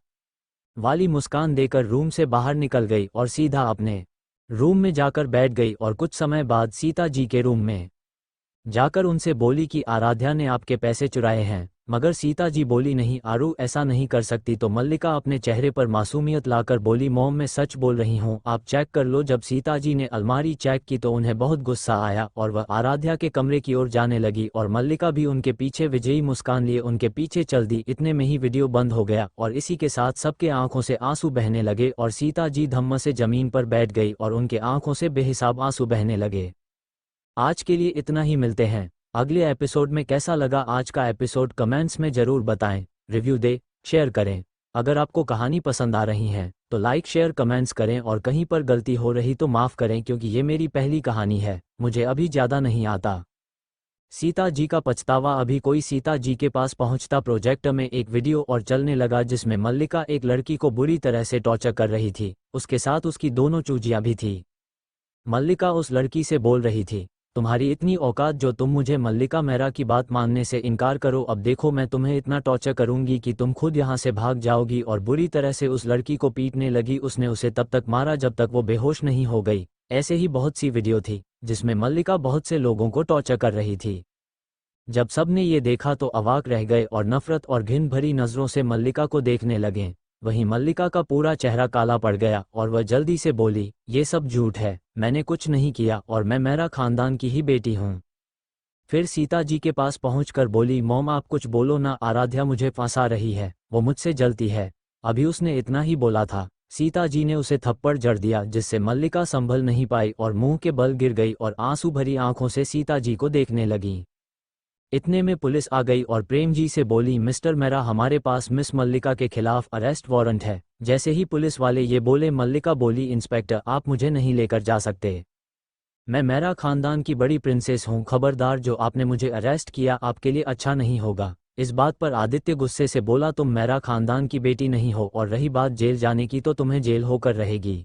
S1: वाली मुस्कान देकर रूम से बाहर निकल गई और सीधा अपने रूम में जाकर बैठ गई। और कुछ समय बाद सीता जी के रूम में जाकर उनसे बोली कि आराध्या ने आपके पैसे चुराए हैं। मगर सीता जी बोली, नहीं आरू, ऐसा नहीं कर सकती। तो मल्लिका अपने चेहरे पर मासूमियत लाकर बोली, मॉम मैं सच बोल रही हूँ, आप चेक कर लो। जब सीता जी ने अलमारी चेक की तो उन्हें बहुत गुस्सा आया और वह आराध्या के कमरे की ओर जाने लगी और मल्लिका भी उनके पीछे विजयी मुस्कान लिए उनके पीछे चल दी। इतने में ही वीडियो बंद हो गया और इसी के साथ सबके आंखों से आंसू बहने लगे और सीता जी धम्म से जमीन पर बैठ गई और उनके आंखों से बेहिसाब आंसू बहने लगे। आज के लिए इतना ही, मिलते हैं अगले एपिसोड में। कैसा लगा आज का एपिसोड कमेंट्स में ज़रूर बताएं, रिव्यू दे, शेयर करें। अगर आपको कहानी पसंद आ रही है तो लाइक शेयर कमेंट्स करें और कहीं पर गलती हो रही तो माफ़ करें क्योंकि ये मेरी पहली कहानी है, मुझे अभी ज़्यादा नहीं आता। सीता जी का पछतावा। अभी कोई सीता जी के पास पहुंचता। प्रोजेक्ट में एक वीडियो और चलने लगा जिसमें मल्लिका एक लड़की को बुरी तरह से टॉर्चर कर रही थी, उसके साथ उसकी दोनों चूजियां भी थी। मल्लिका उस लड़की से बोल रही थी, तुम्हारी इतनी औकात जो तुम मुझे मल्लिका मेरा की बात मानने से इनकार करो। अब देखो मैं तुम्हें इतना टॉर्चर करूंगी कि तुम खुद यहाँ से भाग जाओगी। और बुरी तरह से उस लड़की को पीटने लगी। उसने उसे तब तक मारा जब तक वो बेहोश नहीं हो गई। ऐसे ही बहुत सी वीडियो थी जिसमें मल्लिका बहुत से लोगों को टॉर्चर कर रही थी। जब सबने ये देखा तो अवाक रह गए और नफरत और घिन भरी नज़रों से मल्लिका को देखने लगे। वहीं मल्लिका का पूरा चेहरा काला पड़ गया और वह जल्दी से बोली, ये सब झूठ है, मैंने कुछ नहीं किया और मैं मेरा खानदान की ही बेटी हूँ। फिर सीता जी के पास पहुंचकर बोली, मॉम आप कुछ बोलो ना, आराध्या मुझे फंसा रही है, वो मुझसे जलती है। अभी उसने इतना ही बोला था, सीता जी ने उसे थप्पड़ जड़ दिया जिससे मल्लिका संभल नहीं पाई और मुंह के बल गिर गई और आंसू भरी आंखों से सीता जी को देखने लगी। इतने में पुलिस आ गई और प्रेम जी से बोली, मिस्टर मेरा, हमारे पास मिस मल्लिका के खिलाफ अरेस्ट वारंट है। जैसे ही पुलिस वाले ये बोले मल्लिका बोली, इंस्पेक्टर आप मुझे नहीं लेकर जा सकते, मैं मेरा खानदान की बड़ी प्रिंसेस हूँ। खबरदार, जो आपने मुझे अरेस्ट किया आपके लिए अच्छा नहीं होगा। इस बात पर आदित्य गुस्से से बोला, तुम मेरा खानदान की बेटी नहीं हो और रही बात जेल जाने की तो तुम्हें जेल होकर रहेगी।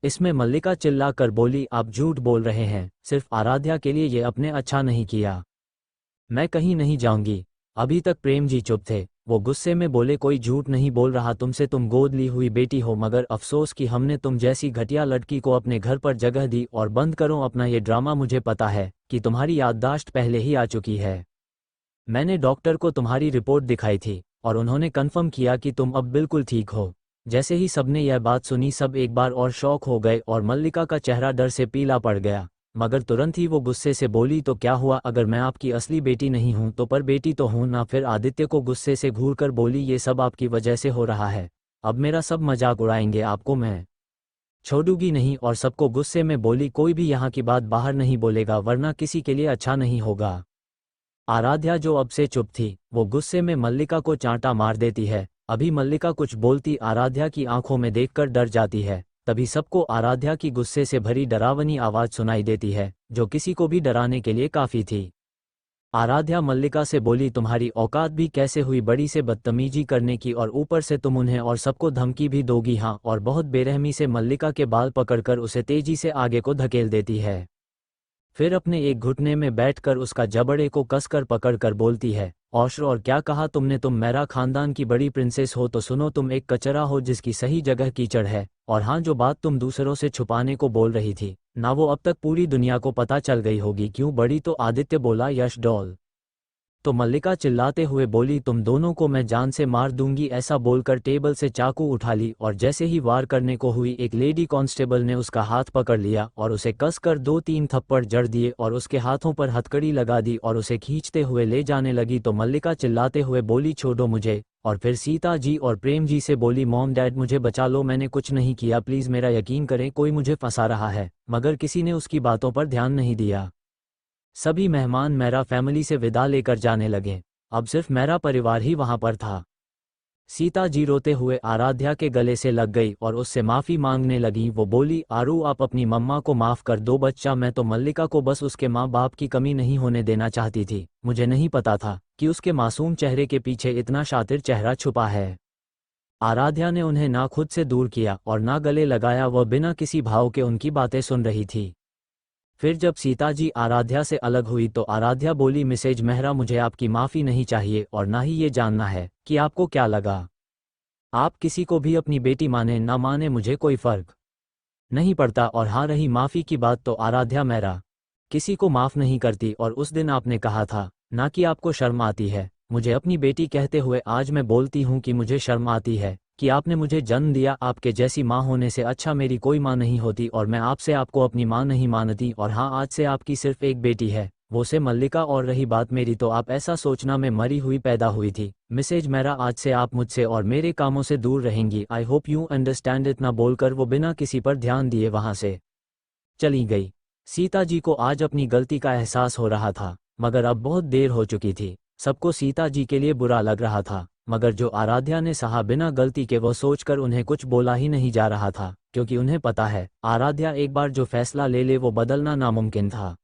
S1: इसमें मल्लिका चिल्ला कर बोली, आप झूठ बोल रहे हैं, सिर्फ आराध्या के लिए ये आपने अच्छा नहीं किया, मैं कहीं नहीं जाऊंगी। अभी तक प्रेम जी चुप थे। वो गुस्से में बोले, कोई झूठ नहीं बोल रहा तुमसे, तुम गोद ली हुई बेटी हो। मगर अफसोस कि हमने तुम जैसी घटिया लड़की को अपने घर पर जगह दी। और बंद करो अपना ये ड्रामा, मुझे पता है कि तुम्हारी याददाश्त पहले ही आ चुकी है। मैंने डॉक्टर को तुम्हारी रिपोर्ट दिखाई थी और उन्होंने कन्फर्म किया कि तुम अब बिल्कुल ठीक हो। जैसे ही सबने यह बात सुनी सब एक बार और शॉक हो गए और मल्लिका का चेहरा डर से पीला पड़ गया। मगर तुरंत ही वो गुस्से से बोली, तो क्या हुआ, अगर मैं आपकी असली बेटी नहीं हूं तो पर बेटी तो हूं ना। फिर आदित्य को गुस्से से घूरकर बोली, ये सब आपकी वजह से हो रहा है, अब मेरा सब मजाक उड़ाएंगे, आपको मैं छोड़ूंगी नहीं। और सबको गुस्से में बोली, कोई भी यहाँ की बात बाहर नहीं बोलेगा वरना किसी के लिए अच्छा नहीं होगा। आराध्या जो अब से चुप थी वो गुस्से में मल्लिका को चांटा मार देती है। अभी मल्लिका कुछ बोलती आराध्या की आंखों में देखकर डर जाती है। तभी सबको आराध्या की गुस्से से भरी डरावनी आवाज सुनाई देती है जो किसी को भी डराने के लिए काफी थी। आराध्या मल्लिका से बोली, तुम्हारी औकात भी कैसे हुई बड़ी से बदतमीजी करने की, और ऊपर से तुम उन्हें और सबको धमकी भी दोगी। हाँ, और बहुत बेरहमी से मल्लिका के बाल पकड़कर उसे तेजी से आगे को धकेल देती है। फिर अपने एक घुटने में बैठकर उसका जबड़े को कसकर पकड़कर बोलती है, औशर, और क्या कहा तुमने, तुम मेरा खानदान की बड़ी प्रिंसेस हो तो सुनो, तुम एक कचरा हो जिसकी सही जगह कीचड़ है। और हाँ, जो बात तुम दूसरों से छुपाने को बोल रही थी ना, वो अब तक पूरी दुनिया को पता चल गई होगी। क्यों बड़ी? तो आदित्य बोला, यश डॉल। तो मल्लिका चिल्लाते हुए बोली, तुम दोनों को मैं जान से मार दूंगी। ऐसा बोलकर टेबल से चाकू उठा ली और जैसे ही वार करने को हुई एक लेडी कांस्टेबल ने उसका हाथ पकड़ लिया और उसे कसकर 2-3 थप्पड़ जड़ दिए और उसके हाथों पर हथकड़ी लगा दी और उसे खींचते हुए ले जाने लगी। तो मल्लिका चिल्लाते हुए बोली, छोड़ो मुझे। और फिर सीता जी और प्रेम जी से बोली, मॉम डैड मुझे बचा लो, मैंने कुछ नहीं किया, प्लीज़ मेरा यकीन करें, कोई मुझे फंसा रहा है। मगर किसी ने उसकी बातों पर ध्यान नहीं दिया। सभी मेहमान मेरा फैमिली से विदा लेकर जाने लगे। अब सिर्फ मेरा परिवार ही वहां पर था। सीता जी रोते हुए आराध्या के गले से लग गई और उससे माफ़ी मांगने लगी। वो बोली, आरू आप अपनी मम्मा को माफ़ कर दो बच्चा, मैं तो मल्लिका को बस उसके माँ बाप की कमी नहीं होने देना चाहती थी। मुझे नहीं पता था कि उसके मासूम चेहरे के पीछे इतना शातिर चेहरा छुपा है। आराध्या ने उन्हें ना खुद से दूर किया और ना गले लगाया, वह बिना किसी भाव के उनकी बातें सुन रही थी। फिर जब सीता जी आराध्या से अलग हुई तो आराध्या बोली, मिसेज मेहरा मुझे आपकी माफ़ी नहीं चाहिए और ना ही ये जानना है कि आपको क्या लगा। आप किसी को भी अपनी बेटी माने ना माने मुझे कोई फ़र्क नहीं पड़ता। और हाँ, रही माफ़ी की बात तो आराध्या मेहरा किसी को माफ़ नहीं करती और उस दिन आपने कहा था ना कि आपको शर्म आती है मुझे अपनी बेटी कहते हुए। आज मैं बोलती हूँ कि मुझे शर्म आती है कि आपने मुझे जन्म दिया। आपके जैसी माँ होने से अच्छा मेरी कोई माँ नहीं होती और मैं आपसे आपको अपनी माँ नहीं मानती। और हाँ, आज से आपकी सिर्फ एक बेटी है, वो से मल्लिका। और रही बात मेरी तो आप ऐसा सोचना मैं मरी हुई पैदा हुई थी। मिसेज मेरा आज से आप मुझसे और मेरे कामों से दूर रहेंगी। I hope you understand. इतना बोलकर वो बिना किसी पर ध्यान दिए वहाँ से चली गई। सीता जी को आज अपनी गलती का एहसास हो रहा था, मगर अब बहुत देर हो चुकी थी। सबको सीता जी के लिए बुरा लग रहा था, मगर जो आराध्या ने सहा बिना गलती के, वह सोचकर उन्हें कुछ बोला ही नहीं जा रहा था, क्योंकि उन्हें पता है आराध्या एक बार जो फैसला ले ले वो बदलना नामुमकिन था।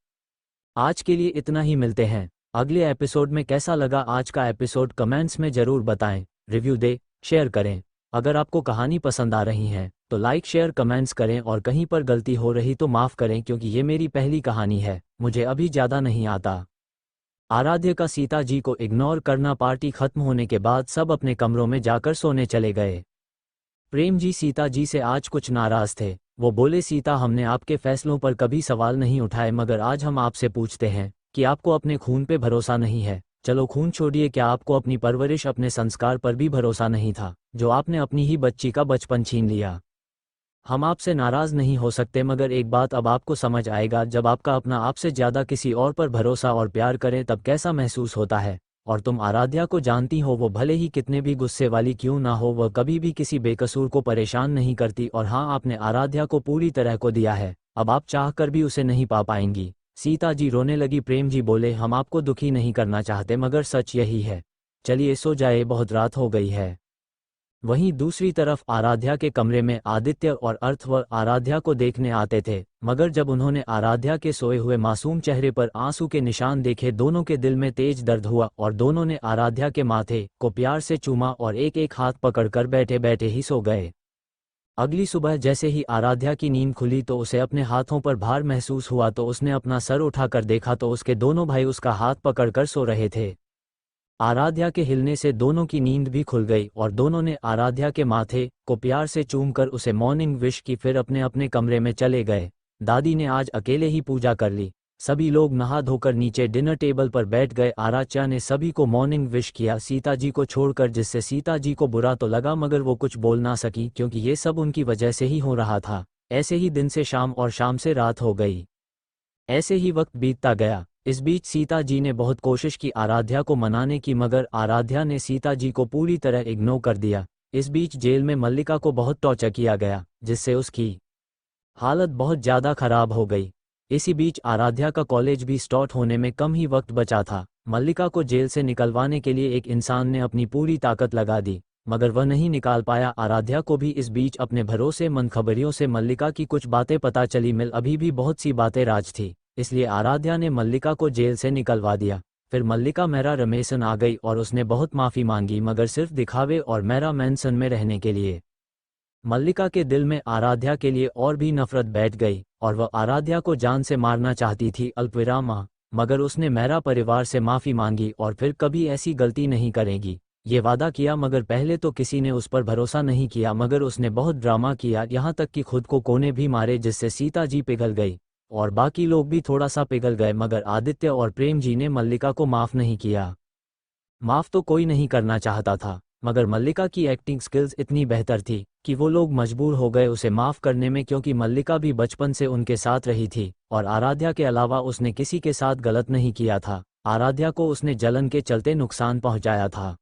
S1: आज के लिए इतना ही, मिलते हैं अगले एपिसोड में। कैसा लगा आज का एपिसोड कमेंट्स में ज़रूर बताएं, रिव्यू दे, शेयर करें। अगर आपको कहानी पसंद आ रही है तो लाइक शेयर कमेंट्स करें और कहीं पर गलती हो रही तो माफ़ करें, क्योंकि ये मेरी पहली कहानी है, मुझे अभी ज़्यादा नहीं आता। आराध्य का सीता जी को इग्नोर करना। पार्टी खत्म होने के बाद सब अपने कमरों में जाकर सोने चले गए। प्रेम जी सीता जी से आज कुछ नाराज थे। वो बोले, सीता हमने आपके फैसलों पर कभी सवाल नहीं उठाए, मगर आज हम आपसे पूछते हैं कि आपको अपने खून पे भरोसा नहीं है। चलो खून छोड़िए, क्या आपको अपनी परवरिश अपने संस्कार पर भी भरोसा नहीं था, जो आपने अपनी ही बच्ची का बचपन छीन लिया। हम आपसे नाराज नहीं हो सकते, मगर एक बात अब आपको समझ आएगा, जब आपका अपना आपसे ज़्यादा किसी और पर भरोसा और प्यार करे तब कैसा महसूस होता है। और तुम आराध्या को जानती हो, वो भले ही कितने भी गुस्से वाली क्यों ना हो, वह कभी भी किसी बेकसूर को परेशान नहीं करती। और हाँ, आपने आराध्या को पूरी तरह को दिया है, अब आप चाह कर भी उसे नहीं पा पाएंगी। सीता जी रोने लगी। प्रेम जी बोले, हम आपको दुखी नहीं करना चाहते, मगर सच यही है। चलिए सो जाए, बहुत रात हो गई है। वहीं दूसरी तरफ आराध्या के कमरे में आदित्य और अर्थव आराध्या को देखने आते थे, मगर जब उन्होंने आराध्या के सोए हुए मासूम चेहरे पर आंसू के निशान देखे, दोनों के दिल में तेज दर्द हुआ और दोनों ने आराध्या के माथे को प्यार से चूमा और एक एक हाथ पकड़कर बैठे बैठे ही सो गए। अगली सुबह जैसे ही आराध्या की नींद खुली तो उसे अपने हाथों पर भार महसूस हुआ, तो उसने अपना सर उठाकर देखा तो उसके दोनों भाई उसका हाथ पकड़कर सो रहे थे। आराध्या के हिलने से दोनों की नींद भी खुल गई और दोनों ने आराध्या के माथे को प्यार से चूमकर उसे मॉर्निंग विश की, फिर अपने अपने कमरे में चले गए। दादी ने आज अकेले ही पूजा कर ली। सभी लोग नहा धोकर नीचे डिनर टेबल पर बैठ गए। आराध्या ने सभी को मॉर्निंग विश किया, सीता जी को छोड़कर, जिससे सीता जी को बुरा तो लगा मगर वो कुछ बोल ना सकी, क्योंकि ये सब उनकी वजह से ही हो रहा था। ऐसे ही दिन से शाम और शाम से रात हो गई। ऐसे ही वक्त बीतता गया। इस बीच सीता जी ने बहुत कोशिश की आराध्या को मनाने की, मगर आराध्या ने सीता जी को पूरी तरह इग्नोर कर दिया। इस बीच जेल में मल्लिका को बहुत टॉर्चर किया गया, जिससे उसकी हालत बहुत ज़्यादा खराब हो गई। इसी बीच आराध्या का कॉलेज भी स्टार्ट होने में कम ही वक्त बचा था। मल्लिका को जेल से निकलवाने के लिए एक इंसान ने अपनी पूरी ताकत लगा दी, मगर वह नहीं निकाल पाया आराध्या को भी। इस बीच अपने भरोसेमंद खबरियों से मल्लिका की कुछ बातें पता चली। मिल अभी भी बहुत सी बातें राज थी, इसलिए आराध्या ने मल्लिका को जेल से निकलवा दिया। फिर मल्लिका मेरा रमेसन आ गई और उसने बहुत माफ़ी मांगी, मगर सिर्फ दिखावे और मेरा मैंसन में रहने के लिए। मल्लिका के दिल में आराध्या के लिए और भी नफरत बैठ गई और वह आराध्या को जान से मारना चाहती थी। अल्पविराम, मगर उसने मेरा परिवार से माफ़ी मांगी और फिर कभी ऐसी गलती नहीं करेगी, ये वादा किया। मगर पहले तो किसी ने उस पर भरोसा नहीं किया, मगर उसने बहुत ड्रामा किया, यहाँ तक कि खुद को कोने भी मारे, जिससे सीता जी पिघल गई और बाकी लोग भी थोड़ा सा पिघल गए। मगर आदित्य और प्रेम जी ने मल्लिका को माफ़ नहीं किया। माफ़ तो कोई नहीं करना चाहता था, मगर मल्लिका की एक्टिंग स्किल्स इतनी बेहतर थी कि वो लोग मजबूर हो गए उसे माफ़ करने में, क्योंकि मल्लिका भी बचपन से उनके साथ रही थी और आराध्या के अलावा उसने किसी के साथ गलत नहीं किया था। आराध्या को उसने जलन के चलते नुकसान पहुंचाया था।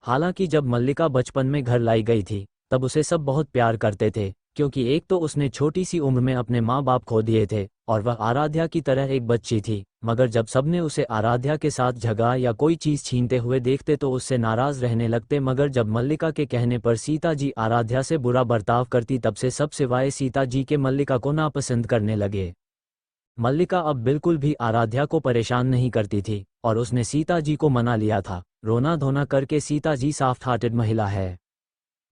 S1: हालांकि जब मल्लिका बचपन में घर लाई गई थी तब उसे सब बहुत प्यार करते थे, क्योंकि एक तो उसने छोटी सी उम्र में अपने माँ बाप खो दिए थे और वह आराध्या की तरह एक बच्ची थी। मगर जब सबने उसे आराध्या के साथ झगड़ा या कोई चीज़ छीनते हुए देखते तो उससे नाराज़ रहने लगते। मगर जब मल्लिका के कहने पर सीता जी आराध्या से बुरा बर्ताव करती तब से सब सिवाय सीता जी के मल्लिका को नापसंद करने लगे। मल्लिका अब बिल्कुल भी आराध्या को परेशान नहीं करती थी और उसने सीता जी को मना लिया था। रोना धोना करके सीता जी सॉफ्ट हार्टेड महिला है।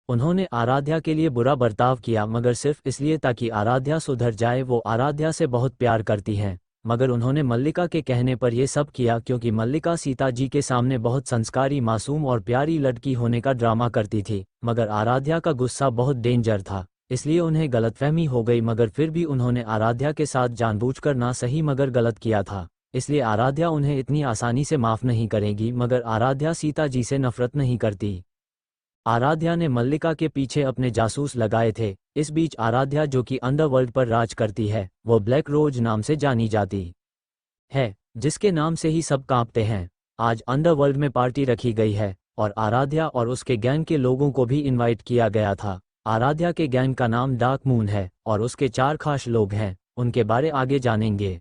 S1: उन्होंने आराध्या के लिए बुरा बर्ताव किया मगर सिर्फ इसलिए ताकि आराध्या सुधर जाए। वो आराध्या से बहुत प्यार करती हैं, मगर उन्होंने मल्लिका के कहने पर यह सब किया क्योंकि मल्लिका सीता जी के सामने बहुत संस्कारी, मासूम और प्यारी लड़की होने का ड्रामा करती थी। मगर आराध्या का गुस्सा बहुत डेंजर था, इसलिए उन्हें गलतफहमी हो गई। मगर फिर भी उन्होंने आराध्या के साथ जानबूझकर ना सही मगर गलत किया था, इसलिए आराध्या उन्हें इतनी आसानी से माफ़ नहीं करेगी। मगर आराध्या सीता जी से नफरत नहीं करती। आराध्या ने मल्लिका के पीछे अपने जासूस लगाए थे। इस बीच आराध्या, जो कि अंडरवर्ल्ड पर राज करती है, वो ब्लैक रोज नाम से जानी जाती है, जिसके नाम से ही सब कांपते हैं। आज अंडरवर्ल्ड में पार्टी रखी गई है और आराध्या और उसके गैंग के लोगों को भी इनवाइट किया गया था। आराध्या के गैंग का नाम डार्क मून है और उसके 4 खास लोग हैं, उनके बारे आगे जानेंगे।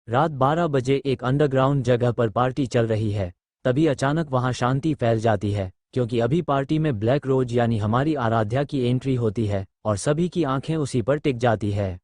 S1: रात 12 बजे एक अंडरग्राउंड जगह पर पार्टी चल रही है, तभी अचानक वहां शांति फैल जाती है क्योंकि अभी पार्टी में ब्लैक रोज यानी हमारी आराध्या की एंट्री होती है और सभी की आंखें उसी पर टिक जाती है।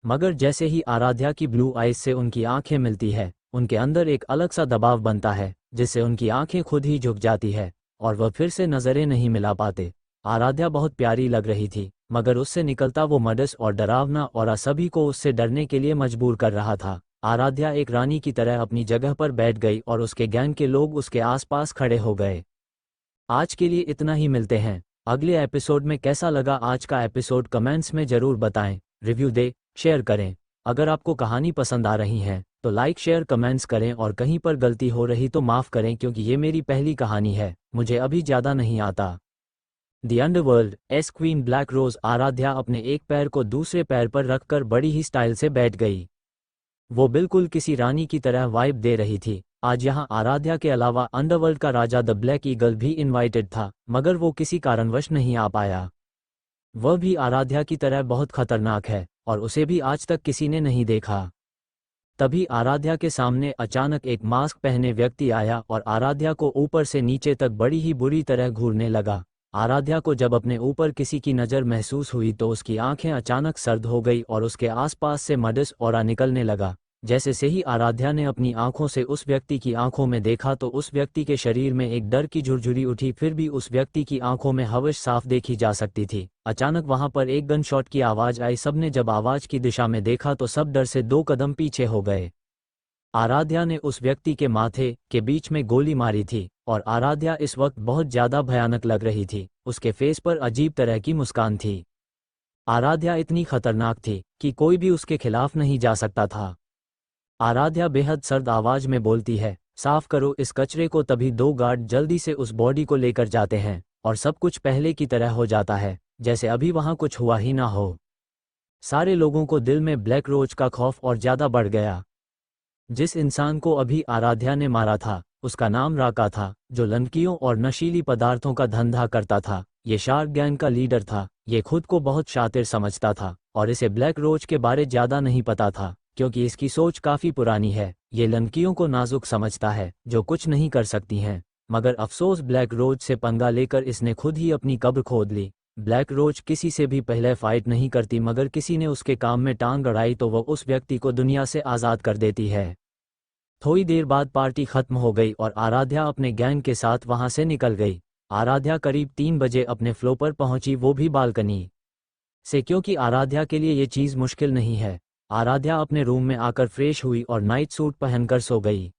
S1: मगर जैसे ही आराध्या की ब्लू आइज से उनकी आंखें मिलती है, उनके अंदर एक अलग सा दबाव बनता है जिससे उनकी आंखें खुद ही झुक जाती है और वह फिर से नजरें नहीं मिला पाते। आराध्या बहुत प्यारी लग रही थी, मगर उससे निकलता वो मडस और डरावना और सभी को उससे डरने के लिए मजबूर कर रहा था। आराध्या एक रानी की तरह अपनी जगह पर बैठ गई और उसके गैंग के लोग उसके आसपास खड़े हो गए। आज के लिए इतना ही, मिलते हैं अगले एपिसोड में। कैसा लगा आज का एपिसोड कमेंट्स में ज़रूर बताएं, रिव्यू दे, शेयर करें। अगर आपको कहानी पसंद आ रही है तो लाइक शेयर कमेंट्स करें और कहीं पर गलती हो रही तो माफ़ करें क्योंकि ये मेरी पहली कहानी है, मुझे अभी ज़्यादा नहीं आता। The underworld's queen black rose. Aaradhya अपने एक पैर को दूसरे पैर पर रखकर बड़ी ही स्टाइल से बैठ गई। वो बिल्कुल किसी रानी की तरह वाइब दे रही थी। आज यहाँ आराध्या के अलावा अंडरवर्ल्ड का राजा द ब्लैक ईगल भी इनवाइटेड था, मगर वो किसी कारणवश नहीं आ पाया। वह भी आराध्या की तरह बहुत खतरनाक है और उसे भी आज तक किसी ने नहीं देखा। तभी आराध्या के सामने अचानक एक मास्क पहने व्यक्ति आया और आराध्या को ऊपर से नीचे तक बड़ी ही बुरी तरह घूरने लगा। आराध्या को जब अपने ऊपर किसी की नज़र महसूस हुई तो उसकी आंखें अचानक सर्द हो गई और उसके आसपास से मडस ऑरा निकलने लगा। जैसे से ही आराध्या ने अपनी आंखों से उस व्यक्ति की आंखों में देखा तो उस व्यक्ति के शरीर में एक डर की झुरझुरी उठी। फिर भी उस व्यक्ति की आंखों में हवस साफ देखी जा सकती थी। अचानक वहां पर एक गन शॉट की आवाज आई। सबने जब आवाज की दिशा में देखा तो सब डर से 2 कदम पीछे हो गए। आराध्या ने उस व्यक्ति के माथे के बीच में गोली मारी थी और आराध्या इस वक्त बहुत ज्यादा भयानक लग रही थी। उसके फेस पर अजीब तरह की मुस्कान थी। आराध्या इतनी खतरनाक थी कि कोई भी उसके खिलाफ नहीं जा सकता था। आराध्या बेहद सर्द आवाज में बोलती है, साफ करो इस कचरे को। तभी 2 गार्ड जल्दी से उस बॉडी को लेकर जाते हैं और सब कुछ पहले की तरह हो जाता है, जैसे अभी वहां कुछ हुआ ही ना हो। सारे लोगों को दिल में ब्लैक रोज का खौफ और ज्यादा बढ़ गया। जिस इंसान को अभी आराध्या ने मारा था उसका नाम राका था, जो लड़कियों और नशीली पदार्थों का धंधा करता था। ये शार्क गैंग का लीडर था। ये खुद को बहुत शातिर समझता था और इसे ब्लैक रोज के बारे ज्यादा नहीं पता था क्योंकि इसकी सोच काफी पुरानी है। ये लड़कियों को नाजुक समझता है जो कुछ नहीं कर सकती हैं। मगर अफसोस ब्लैक रोज से पंगा लेकर इसने खुद ही अपनी कब्र खोद ली। ब्लैक रोज किसी से भी पहले फाइट नहीं करती, मगर किसी ने उसके काम में टांग अड़ाई तो वह उस व्यक्ति को दुनिया से आज़ाद कर देती है। थोड़ी देर बाद पार्टी खत्म हो गई और आराध्या अपने गैंग के साथ वहां से निकल गई। आराध्या करीब 3 बजे अपने फ्लो पर पहुंची, वो भी बालकनी से, क्योंकि आराध्या के लिए ये चीज़ मुश्किल नहीं है। आराध्या अपने रूम में आकर फ्रेश हुई और नाइट सूट पहनकर सो गई।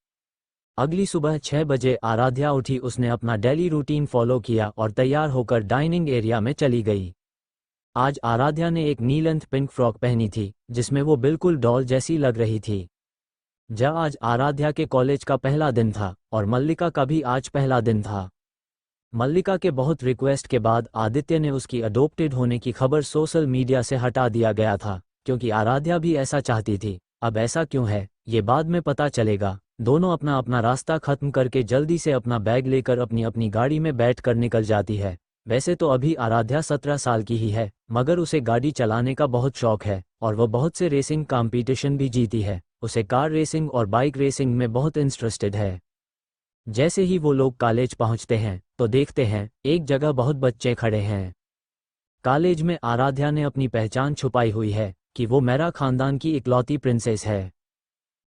S1: अगली सुबह 6 बजे आराध्या उठी। उसने अपना डेली रूटीन फॉलो किया और तैयार होकर डाइनिंग एरिया में चली गई। आज आराध्या ने एक नी लेंथ पिंक फ्रॉक पहनी थी जिसमें वो बिल्कुल डॉल जैसी लग रही थी। आज आराध्या के कॉलेज का पहला दिन था और मल्लिका का भी आज पहला दिन था। मल्लिका के बहुत रिक्वेस्ट के बाद आदित्य ने उसकी अडॉप्टेड होने की खबर सोशल मीडिया से हटा दिया गया था क्योंकि आराध्या भी ऐसा चाहती थी। अब ऐसा क्यों है ये बाद में पता चलेगा। दोनों अपना अपना रास्ता खत्म करके जल्दी से अपना बैग लेकर अपनी अपनी गाड़ी में बैठकर निकल जाती है। वैसे तो अभी आराध्या 17 साल की ही है, मगर उसे गाड़ी चलाने का बहुत शौक है और वह बहुत से रेसिंग कंपटीशन भी जीती है। उसे कार रेसिंग और बाइक रेसिंग में बहुत इंटरेस्टेड है। जैसे ही वो लोग कॉलेज पहुंचते हैं तो देखते हैं एक जगह बहुत बच्चे खड़े हैं। कॉलेज में आराध्या ने अपनी पहचान छुपाई हुई है कि वो मेरा खानदान की इकलौती प्रिंसेस है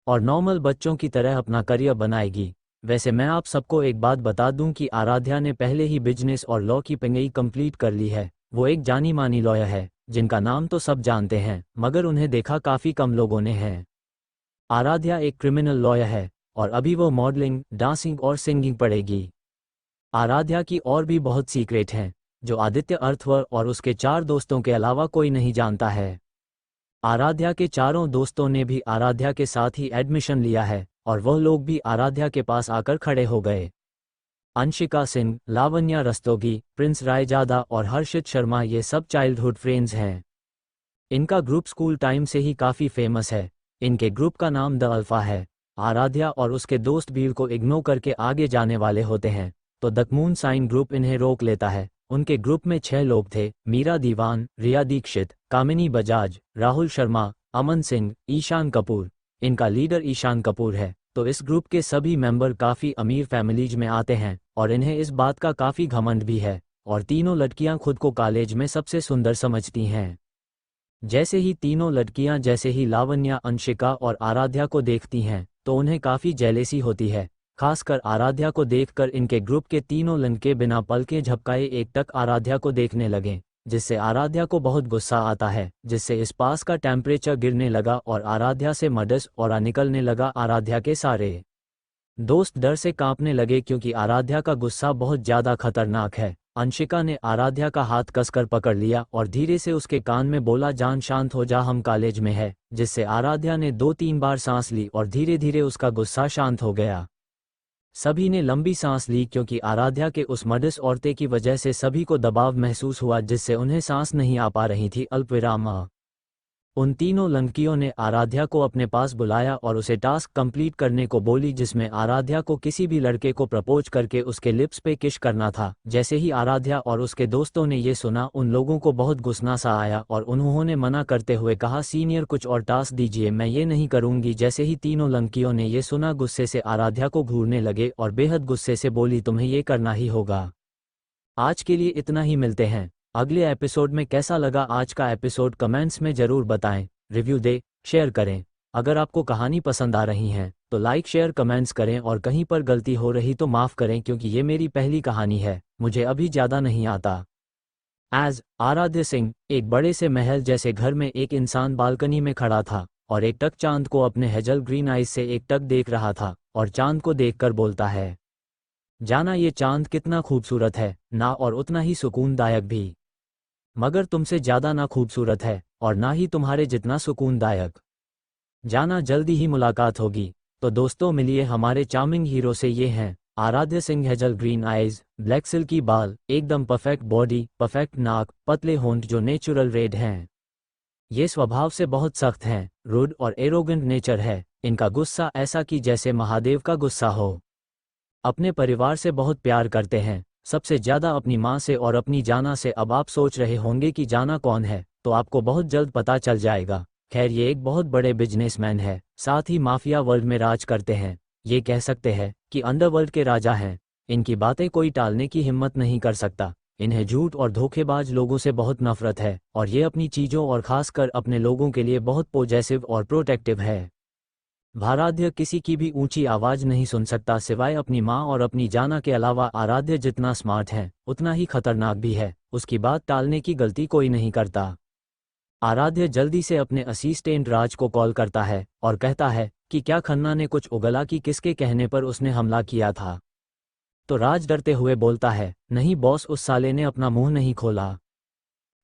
S1: और नॉर्मल बच्चों की तरह अपना करियर बनाएगी। वैसे मैं आप सबको एक बात बता दूं कि आराध्या ने पहले ही बिजनेस और लॉ की पढ़ाई कंप्लीट कर ली है। वो एक जानी मानी लॉयर है जिनका नाम तो सब जानते हैं, मगर उन्हें देखा काफ़ी कम लोगों ने है। आराध्या एक क्रिमिनल लॉयर है और अभी वो मॉडलिंग, डांसिंग और सिंगिंग पढ़ेगी। आराध्या की और भी बहुत सीक्रेट हैं जो आदित्य अर्थवर और उसके 4 दोस्तों के अलावा कोई नहीं जानता है। आराध्या के चारों दोस्तों ने भी आराध्या के साथ ही एडमिशन लिया है और वह लोग भी आराध्या के पास आकर खड़े हो गए। अंशिका सिंह, लावण्या रस्तोगी, प्रिंस रायजादा और हर्षित शर्मा ये सब चाइल्डहुड फ्रेंड्स हैं। इनका ग्रुप स्कूल टाइम से ही काफ़ी फेमस है। इनके ग्रुप का नाम द अल्फा है। आराध्या और उसके दोस्त भीड़ को इग्नोर करके आगे जाने वाले होते हैं तो द मून साइन ग्रुप इन्हें रोक लेता है। उनके ग्रुप में 6 लोग थे: मीरा दीवान, रिया दीक्षित, कामिनी बजाज, राहुल शर्मा, अमन सिंह, ईशान कपूर। इनका लीडर ईशान कपूर है। तो इस ग्रुप के सभी मेंबर काफ़ी अमीर फैमिलीज में आते हैं और इन्हें इस बात का काफ़ी घमंड भी है और तीनों लड़कियां खुद को कॉलेज में सबसे सुंदर समझती हैं। जैसे ही तीनों लड़कियां जैसे ही लावण्या, अंशिका और आराध्या को देखती हैं तो उन्हें काफ़ी जेलेसी होती है। खासकर आराध्या को देखकर इनके ग्रुप के तीनों लड़के बिना पलकें झपकाए एकटक आराध्या को देखने लगे, जिससे आराध्या को बहुत गुस्सा आता है, जिससे इस पास का टेम्परेचर गिरने लगा और आराध्या से मडस और निकलने लगा। आराध्या के सारे दोस्त डर से कांपने लगे क्योंकि आराध्या का गुस्सा बहुत ज़्यादा खतरनाक है। अंशिका ने आराध्या का हाथ कसकर पकड़ लिया और धीरे से उसके कान में बोला, जान शांत हो जा, हम कॉलेज में है। जिससे आराध्या ने 2-3 बार सांस ली और धीरे धीरे उसका गुस्सा शांत हो गया। सभी ने लंबी सांस ली क्योंकि आराध्या के उस मडस औरते की वजह से सभी को दबाव महसूस हुआ, जिससे उन्हें सांस नहीं आ पा रही थी। अल्पविराम। उन तीनों लड़कियों ने आराध्या को अपने पास बुलाया और उसे टास्क कंप्लीट करने को बोली, जिसमें आराध्या को किसी भी लड़के को प्रपोज करके उसके लिप्स पे किस करना था। जैसे ही आराध्या और उसके दोस्तों ने ये सुना, उन लोगों को बहुत गुस्सा सा आया और उन्होंने मना करते हुए कहा, सीनियर कुछ और टास्क दीजिए, मैं ये नहीं करूंगी। जैसे ही तीनों लड़कियों ने ये सुना, गुस्से से आराध्या को घूरने लगे और बेहद गुस्से से बोली, तुम्हें ये करना ही होगा। आज के लिए इतना ही, मिलते हैं अगले एपिसोड में। कैसा लगा आज का एपिसोड कमेंट्स में ज़रूर बताएं, रिव्यू दे, शेयर करें। अगर आपको कहानी पसंद आ रही है तो लाइक, शेयर, कमेंट्स करें और कहीं पर गलती हो रही तो माफ़ करें क्योंकि ये मेरी पहली कहानी है, मुझे अभी ज़्यादा नहीं आता। एज आराध्य सिंह। एक बड़े से महल जैसे घर में एक इंसान बालकनी में खड़ा था और एक टक चांद को अपने हेजल ग्रीन आइज से एक टक देख रहा था और चांद को देखकर बोलता है, जाना ये चांद कितना खूबसूरत है ना, और उतना ही सुकूनदायक भी, मगर तुमसे ज़्यादा ना खूबसूरत है और ना ही तुम्हारे जितना सुकूनदायक। जाना जल्दी ही मुलाकात होगी। तो दोस्तों मिलिए हमारे चार्मिंग हीरो से। ये हैं Aaradhya Singh. Hazel green eyes, black silky बाल, एकदम परफेक्ट बॉडी, परफेक्ट नाक, पतले होंठ जो नेचुरल रेड हैं। ये स्वभाव से बहुत सख्त हैं, रूड और एरोगेंट नेचर है इनका। गुस्सा ऐसा कि जैसे महादेव का गुस्सा हो। अपने परिवार से बहुत प्यार करते हैं, सबसे ज़्यादा अपनी माँ से और अपनी जाना से। अब आप सोच रहे होंगे कि जाना कौन है, तो आपको बहुत जल्द पता चल जाएगा। खैर, ये एक बहुत बड़े बिजनेसमैन है, साथ ही माफिया वर्ल्ड में राज करते हैं। ये कह सकते हैं कि अंडरवर्ल्ड के राजा हैं। इनकी बातें कोई टालने की हिम्मत नहीं कर सकता। इन्हें झूठ और धोखेबाज लोगों से बहुत नफरत है और ये अपनी चीज़ों और खासकर अपने लोगों के लिए बहुत पॉजिटिव और प्रोटेक्टिव है। आराध्य किसी की भी ऊंची आवाज़ नहीं सुन सकता सिवाय अपनी माँ और अपनी जाना के अलावा। आराध्य जितना स्मार्ट है उतना ही खतरनाक भी है, उसकी बात टालने की गलती कोई नहीं करता। आराध्य जल्दी से अपने असिस्टेंट राज को कॉल करता है और कहता है कि क्या खन्ना ने कुछ उगला कि किसके कहने पर उसने हमला किया था। तो राज डरते हुए बोलता है, नहीं बॉस, उस साले ने अपना मुंह नहीं खोला।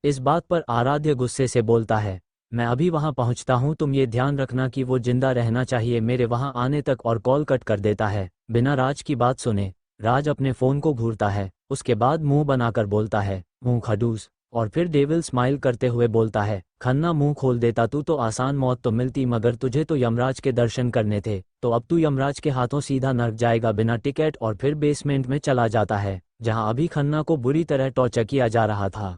S1: इस बात पर आराध्य गुस्से से बोलता है, मैं अभी वहां पहुंचता हूं, तुम ये ध्यान रखना कि वो जिंदा रहना चाहिए मेरे वहां आने तक, और कॉल कट कर देता है बिना राज की बात सुने। राज अपने फ़ोन को घूरता है, उसके बाद मुंह बनाकर बोलता है, मुंह खडूस, और फिर डेविल स्माइल करते हुए बोलता है, खन्ना मुंह खोल देता तू तो आसान मौत तो मिलती, मगर तुझे तो यमराज के दर्शन करने थे, तो अब तू यमराज के हाथों सीधा नर्क जाएगा बिना टिकट। और फिर बेसमेंट में चला जाता है। जहां अभी खन्ना को बुरी तरह टॉर्चर किया जा रहा था,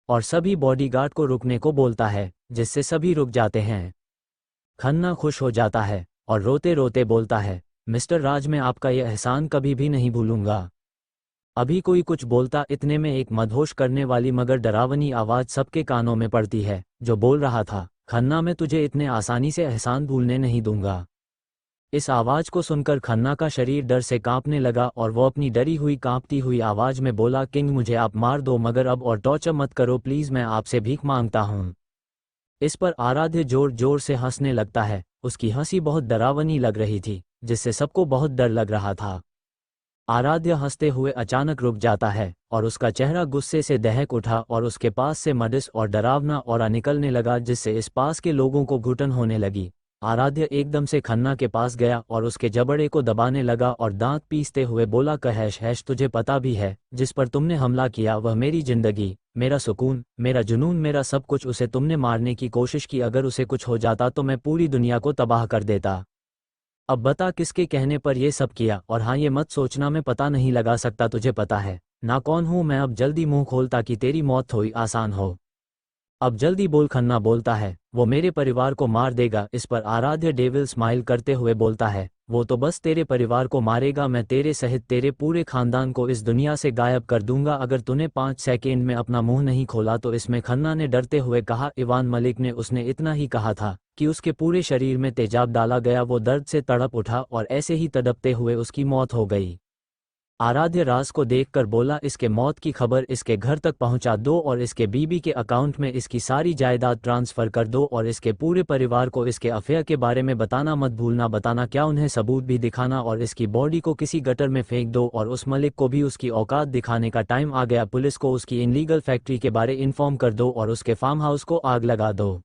S1: और सभी बॉडीगार्ड को रुकने को बोलता है, जिससे सभी रुक जाते हैं। खन्ना खुश हो जाता है और रोते रोते बोलता है, मिस्टर राज, मैं आपका यह एहसान कभी भी नहीं भूलूंगा। अभी कोई कुछ बोलता, इतने में एक मदहोश करने वाली मगर डरावनी आवाज सबके कानों में पड़ती है, जो बोल रहा था, खन्ना, मैं तुझे इतने आसानी से एहसान भूलने नहीं दूंगा। इस आवाज को सुनकर खन्ना का शरीर डर से कांपने लगा और वो अपनी डरी हुई कांपती हुई आवाज में बोला, किंग, मुझे आप मार दो मगर अब और टॉर्चर मत करो प्लीज, मैं आपसे भीख मांगता हूँ। इस पर आराध्य जोर जोर से हंसने लगता है। उसकी हंसी बहुत डरावनी लग रही थी, जिससे सबको बहुत डर लग रहा था। आराध्य हंसते हुए अचानक रुक जाता है और उसका चेहरा गुस्से से दहक उठा और उसके पास से मदिस और डरावना ऑरा निकलने लगा, जिससे इस पास के लोगों को घुटन होने लगी। आराध्य एकदम से खन्ना के पास गया और उसके जबड़े को दबाने लगा और दांत पीसते हुए बोला, कहश हैश, तुझे पता भी है जिस पर तुमने हमला किया वह मेरी जिंदगी, मेरा सुकून, मेरा जुनून, मेरा सब कुछ, उसे तुमने मारने की कोशिश की। अगर उसे कुछ हो जाता तो मैं पूरी दुनिया को तबाह कर देता। अब बता किसके कहने पर यह सब किया, और हाँ, ये मत सोचना मैं पता नहीं लगा सकता, तुझे पता है ना कौन हूं मैं। अब जल्दी मुंह खोल ताकि तेरी मौत थोड़ी आसान हो। अब जल्दी बोल, खन्ना बोलता है, वो मेरे परिवार को मार देगा। इस पर आराध्य डेविल स्माइल करते हुए बोलता है, वो तो बस तेरे परिवार को मारेगा, मैं तेरे सहित तेरे पूरे खानदान को इस दुनिया से गायब कर दूंगा अगर तूने 5 सेकेंड में अपना मुंह नहीं खोला तो। इसमें खन्ना ने डरते हुए कहा, इवान मलिक ने, उसने इतना ही कहा था कि उसके पूरे शरीर में तेजाब डाला गया। वो दर्द से तड़प उठा और ऐसे ही तड़पते हुए उसकी मौत हो गई। आराध्य राज को देखकर बोला, इसके मौत की खबर इसके घर तक पहुंचा दो और इसके बीबी के अकाउंट में इसकी सारी जायदाद ट्रांसफर कर दो और इसके पूरे परिवार को इसके अफेयर के बारे में बताना मत भूलना। बताना क्या, उन्हें सबूत भी दिखाना और इसकी बॉडी को किसी गटर में फेंक दो। और उस मलिक को भी उसकी औकात दिखाने का टाइम आ गया। पुलिस को उसकी इनलीगल फैक्ट्री के बारे इन्फॉर्म कर दो और उसके फार्म हाउस को आग लगा दो।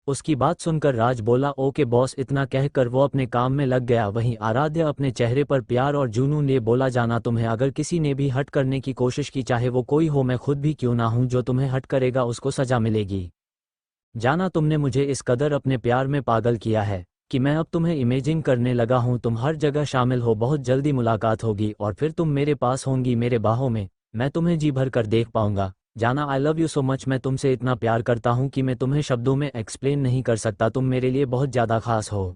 S1: उसकी बात सुनकर राज बोला, ओके बॉस। इतना कहकर वो अपने काम में लग गया। वहीं आराध्य अपने चेहरे पर प्यार और जुनून लिए बोला, जाना तुम्हें, अगर किसी ने भी हट करने की कोशिश की, चाहे वो कोई हो, मैं खुद भी क्यों ना हूं, जो तुम्हें हट करेगा उसको सजा मिलेगी। जाना, तुमने मुझे इस कदर अपने प्यार में पागल किया है कि मैं अब तुम्हें इमेजिन करने लगा हूं। तुम हर जगह शामिल हो, बहुत जल्दी मुलाकात होगी और फिर तुम मेरे पास होंगी, मेरे बाहों में। मैं तुम्हें जी भर कर देख पाऊंगा। जाना, I love you so much. मैं तुमसे इतना प्यार करता हूं कि मैं तुम्हें शब्दों में एक्सप्लेन नहीं कर सकता। तुम मेरे लिए बहुत ज़्यादा खास हो।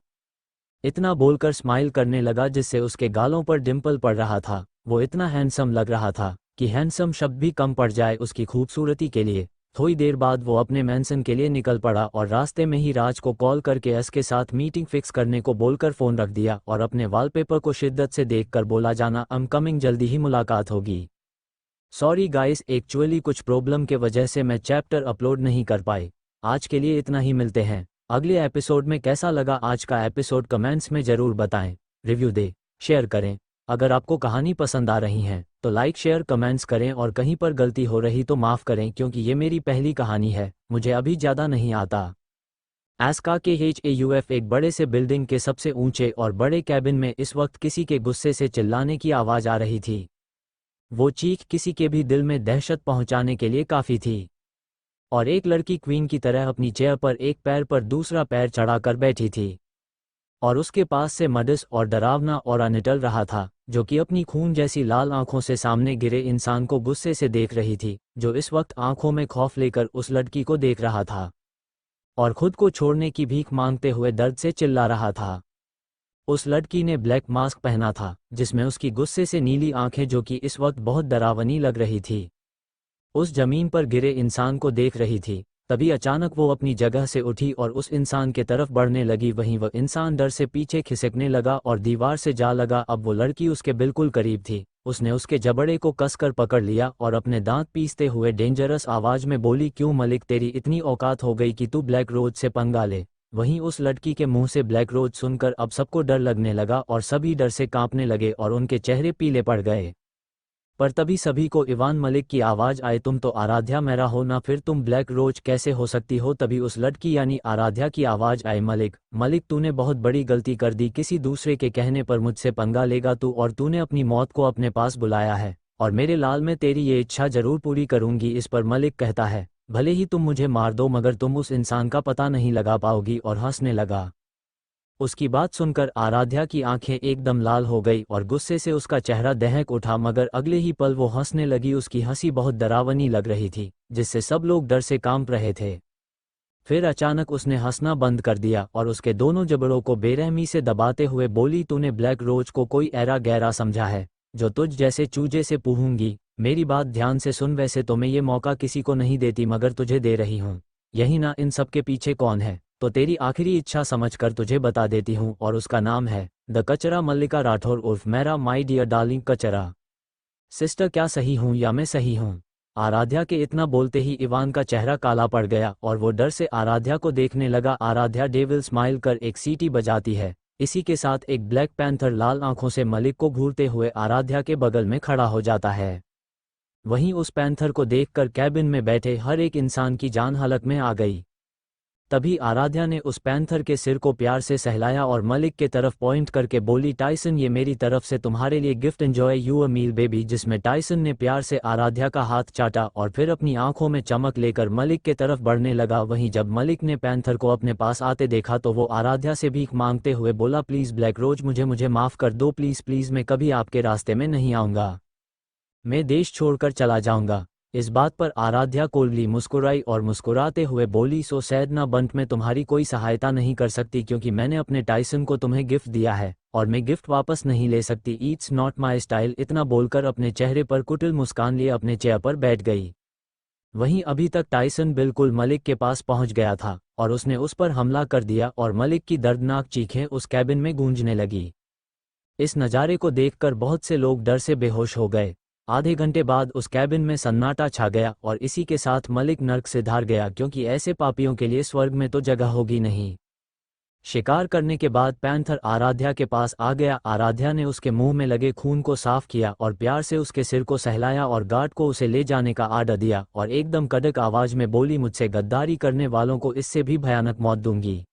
S1: इतना बोलकर स्माइल करने लगा जिससे उसके गालों पर डिम्पल पड़ रहा था। वो इतना हैंडसम लग रहा था कि हैंडसम शब्द भी कम पड़ जाए उसकी खूबसूरती के लिए। थोड़ी देर बाद वो अपने मैंसन के लिए निकल पड़ा और रास्ते में ही राज को कॉल करके एस के साथ मीटिंग फिक्स करने को बोलकर फ़ोन रख दिया और अपने वॉलपेपर को शिद्दत से देखकर बोला, जाना, आई एम कमिंग, जल्दी ही मुलाकात होगी। सॉरी गाइस, एक्चुअली कुछ प्रॉब्लम के वजह से मैं चैप्टर अपलोड नहीं कर पाई। आज के लिए इतना ही, मिलते हैं अगले एपिसोड में। कैसा लगा आज का एपिसोड कमेंट्स में ज़रूर बताएं, रिव्यू दे, शेयर करें। अगर आपको कहानी पसंद आ रही है तो लाइक शेयर कमेंट्स करें और कहीं पर गलती हो रही तो माफ़ करें, क्योंकि ये मेरी पहली कहानी है, मुझे अभी ज़्यादा नहीं आता। एसका के HAUF एक बड़े से बिल्डिंग के सबसे ऊंचे और बड़े कैबिन में इस वक्त किसी के गुस्से से चिल्लाने की आवाज़ आ रही थी। वो चीख किसी के भी दिल में दहशत पहुंचाने के लिए काफ़ी थी। और एक लड़की क्वीन की तरह अपनी चेयर पर एक पैर पर दूसरा पैर चढ़ाकर बैठी थी और उसके पास से मदिस और डरावना ऑरा निकल रहा था, जो कि अपनी खून जैसी लाल आंखों से सामने गिरे इंसान को गुस्से से देख रही थी, जो इस वक्त आंखों में खौफ लेकर उस लड़की को देख रहा था और खुद को छोड़ने की भीख मांगते हुए दर्द से चिल्ला रहा था। उस लड़की ने ब्लैक मास्क पहना था जिसमें उसकी गुस्से से नीली आंखें, जो कि इस वक्त बहुत डरावनी लग रही थी, उस जमीन पर गिरे इंसान को देख रही थी। तभी अचानक वो अपनी जगह से उठी और उस इंसान के तरफ बढ़ने लगी। वहीं वह इंसान डर से पीछे खिसकने लगा और दीवार से जा लगा। अब वो लड़की उसके बिल्कुल करीब थी। उसने उसके जबड़े को कसकर पकड़ लिया और अपने दांत पीसते हुए डेंजरस आवाज में बोली, क्यों मलिक, तेरी इतनी औकात हो गई कि तू ब्लैक रोज से पंगा ले। वहीं उस लड़की के मुंह से ब्लैक रोज सुनकर अब सबको डर लगने लगा और सभी डर से कांपने लगे और उनके चेहरे पीले पड़ गए। पर तभी सभी को इवान मलिक की आवाज़ आए, तुम तो आराध्या मेरा हो ना, फिर तुम ब्लैक रोज कैसे हो सकती हो। तभी उस लड़की यानी आराध्या की आवाज़ आई, मलिक, मलिक, तूने बहुत बड़ी गलती कर दी। किसी दूसरे के कहने पर मुझसे पंगा लेगा तू, और तूने अपनी मौत को अपने पास बुलाया है और मेरे लाल मैं तेरी ये इच्छा जरूर पूरी करूंगी। इस पर मलिक कहता है, भले ही तुम मुझे मार दो मगर तुम उस इंसान का पता नहीं लगा पाओगी, और हंसने लगा। उसकी बात सुनकर आराध्या की आंखें एकदम लाल हो गई और गुस्से से उसका चेहरा दहक उठा, मगर अगले ही पल वो हंसने लगी। उसकी हंसी बहुत डरावनी लग रही थी, जिससे सब लोग डर से कांप रहे थे। फिर अचानक उसने हंसना बंद कर दिया और उसके दोनों जबड़ों को बेरहमी से दबाते हुए बोली, तूने ब्लैक रोज को कोई ऐरा गहरा समझा है जो तुझ जैसे चूजे से पूछूंगी? मेरी बात ध्यान से सुन, वैसे तो मैं ये मौका किसी को नहीं देती, मगर तुझे दे रही हूँ। यही ना इन सब के पीछे कौन है? तो तेरी आखिरी इच्छा समझकर तुझे बता देती हूँ, और उसका नाम है द कचरा मल्लिका राठौर उर्फ मेरा माई डियर डार्लिंग कचरा। सिस्टर, क्या सही हूँ या मैं सही हूँ? आराध्या के इतना बोलते ही इवान का चेहरा काला पड़ गया और वो डर से आराध्या को देखने लगा। आराध्या डेविल स्माइल कर एक सीटी बजाती है। इसी के साथ एक ब्लैक पैंथर लाल आंखों से मलिक को घूरते हुए आराध्या के बगल में खड़ा हो जाता है। वहीं उस पैंथर को देखकर कैबिन में बैठे हर एक इंसान की जान हलक में आ गई। तभी आराध्या ने उस पैंथर के सिर को प्यार से सहलाया और मलिक के तरफ पॉइंट करके बोली, टाइसन, ये मेरी तरफ से तुम्हारे लिए gift, enjoy your meal baby. जिसमें टाइसन ने प्यार से आराध्या का हाथ चाटा और फिर अपनी आंखों में चमक लेकर मलिक के तरफ बढ़ने लगा। वहीं जब मलिक ने पैंथर को अपने पास आते देखा तो वो आराध्या से भीख मांगते हुए बोला, प्लीज ब्लैक रोज, मुझे माफ कर दो, प्लीज प्लीज, मैं कभी आपके रास्ते में नहीं आऊंगा, मैं देश छोड़कर चला जाऊंगा। इस बात पर आराध्या कोल्ली मुस्कुराई और मुस्कुराते हुए बोली, सो सैड ना बंट, मैं तुम्हारी कोई सहायता नहीं कर सकती क्योंकि मैंने अपने टाइसन को तुम्हें गिफ्ट दिया है और मैं गिफ्ट वापस नहीं ले सकती। It's not my style. इतना बोलकर अपने चेहरे पर कुटिल मुस्कान लिए अपने चेयर पर बैठ गई। वहीं अभी तक टाइसन बिल्कुल मलिक के पास पहुंच गया था और उसने उस पर हमला कर दिया और मलिक की दर्दनाक चीखें उस कैबिन में गूंजने लगी। इस नज़ारे को देखकर बहुत से लोग डर से बेहोश हो गए। आधे घंटे बाद उस कैबिन में सन्नाटा छा गया और इसी के साथ मलिक नर्क से धार गया, क्योंकि ऐसे पापियों के लिए स्वर्ग में तो जगह होगी नहीं। शिकार करने के बाद पैंथर आराध्या के पास आ गया। आराध्या ने उसके मुंह में लगे खून को साफ किया और प्यार से उसके सिर को सहलाया और गार्ड को उसे ले जाने का आर्डर दिया और एकदम कड़क आवाज में बोली, मुझसे गद्दारी करने वालों को इससे भी भयानक मौत दूंगी।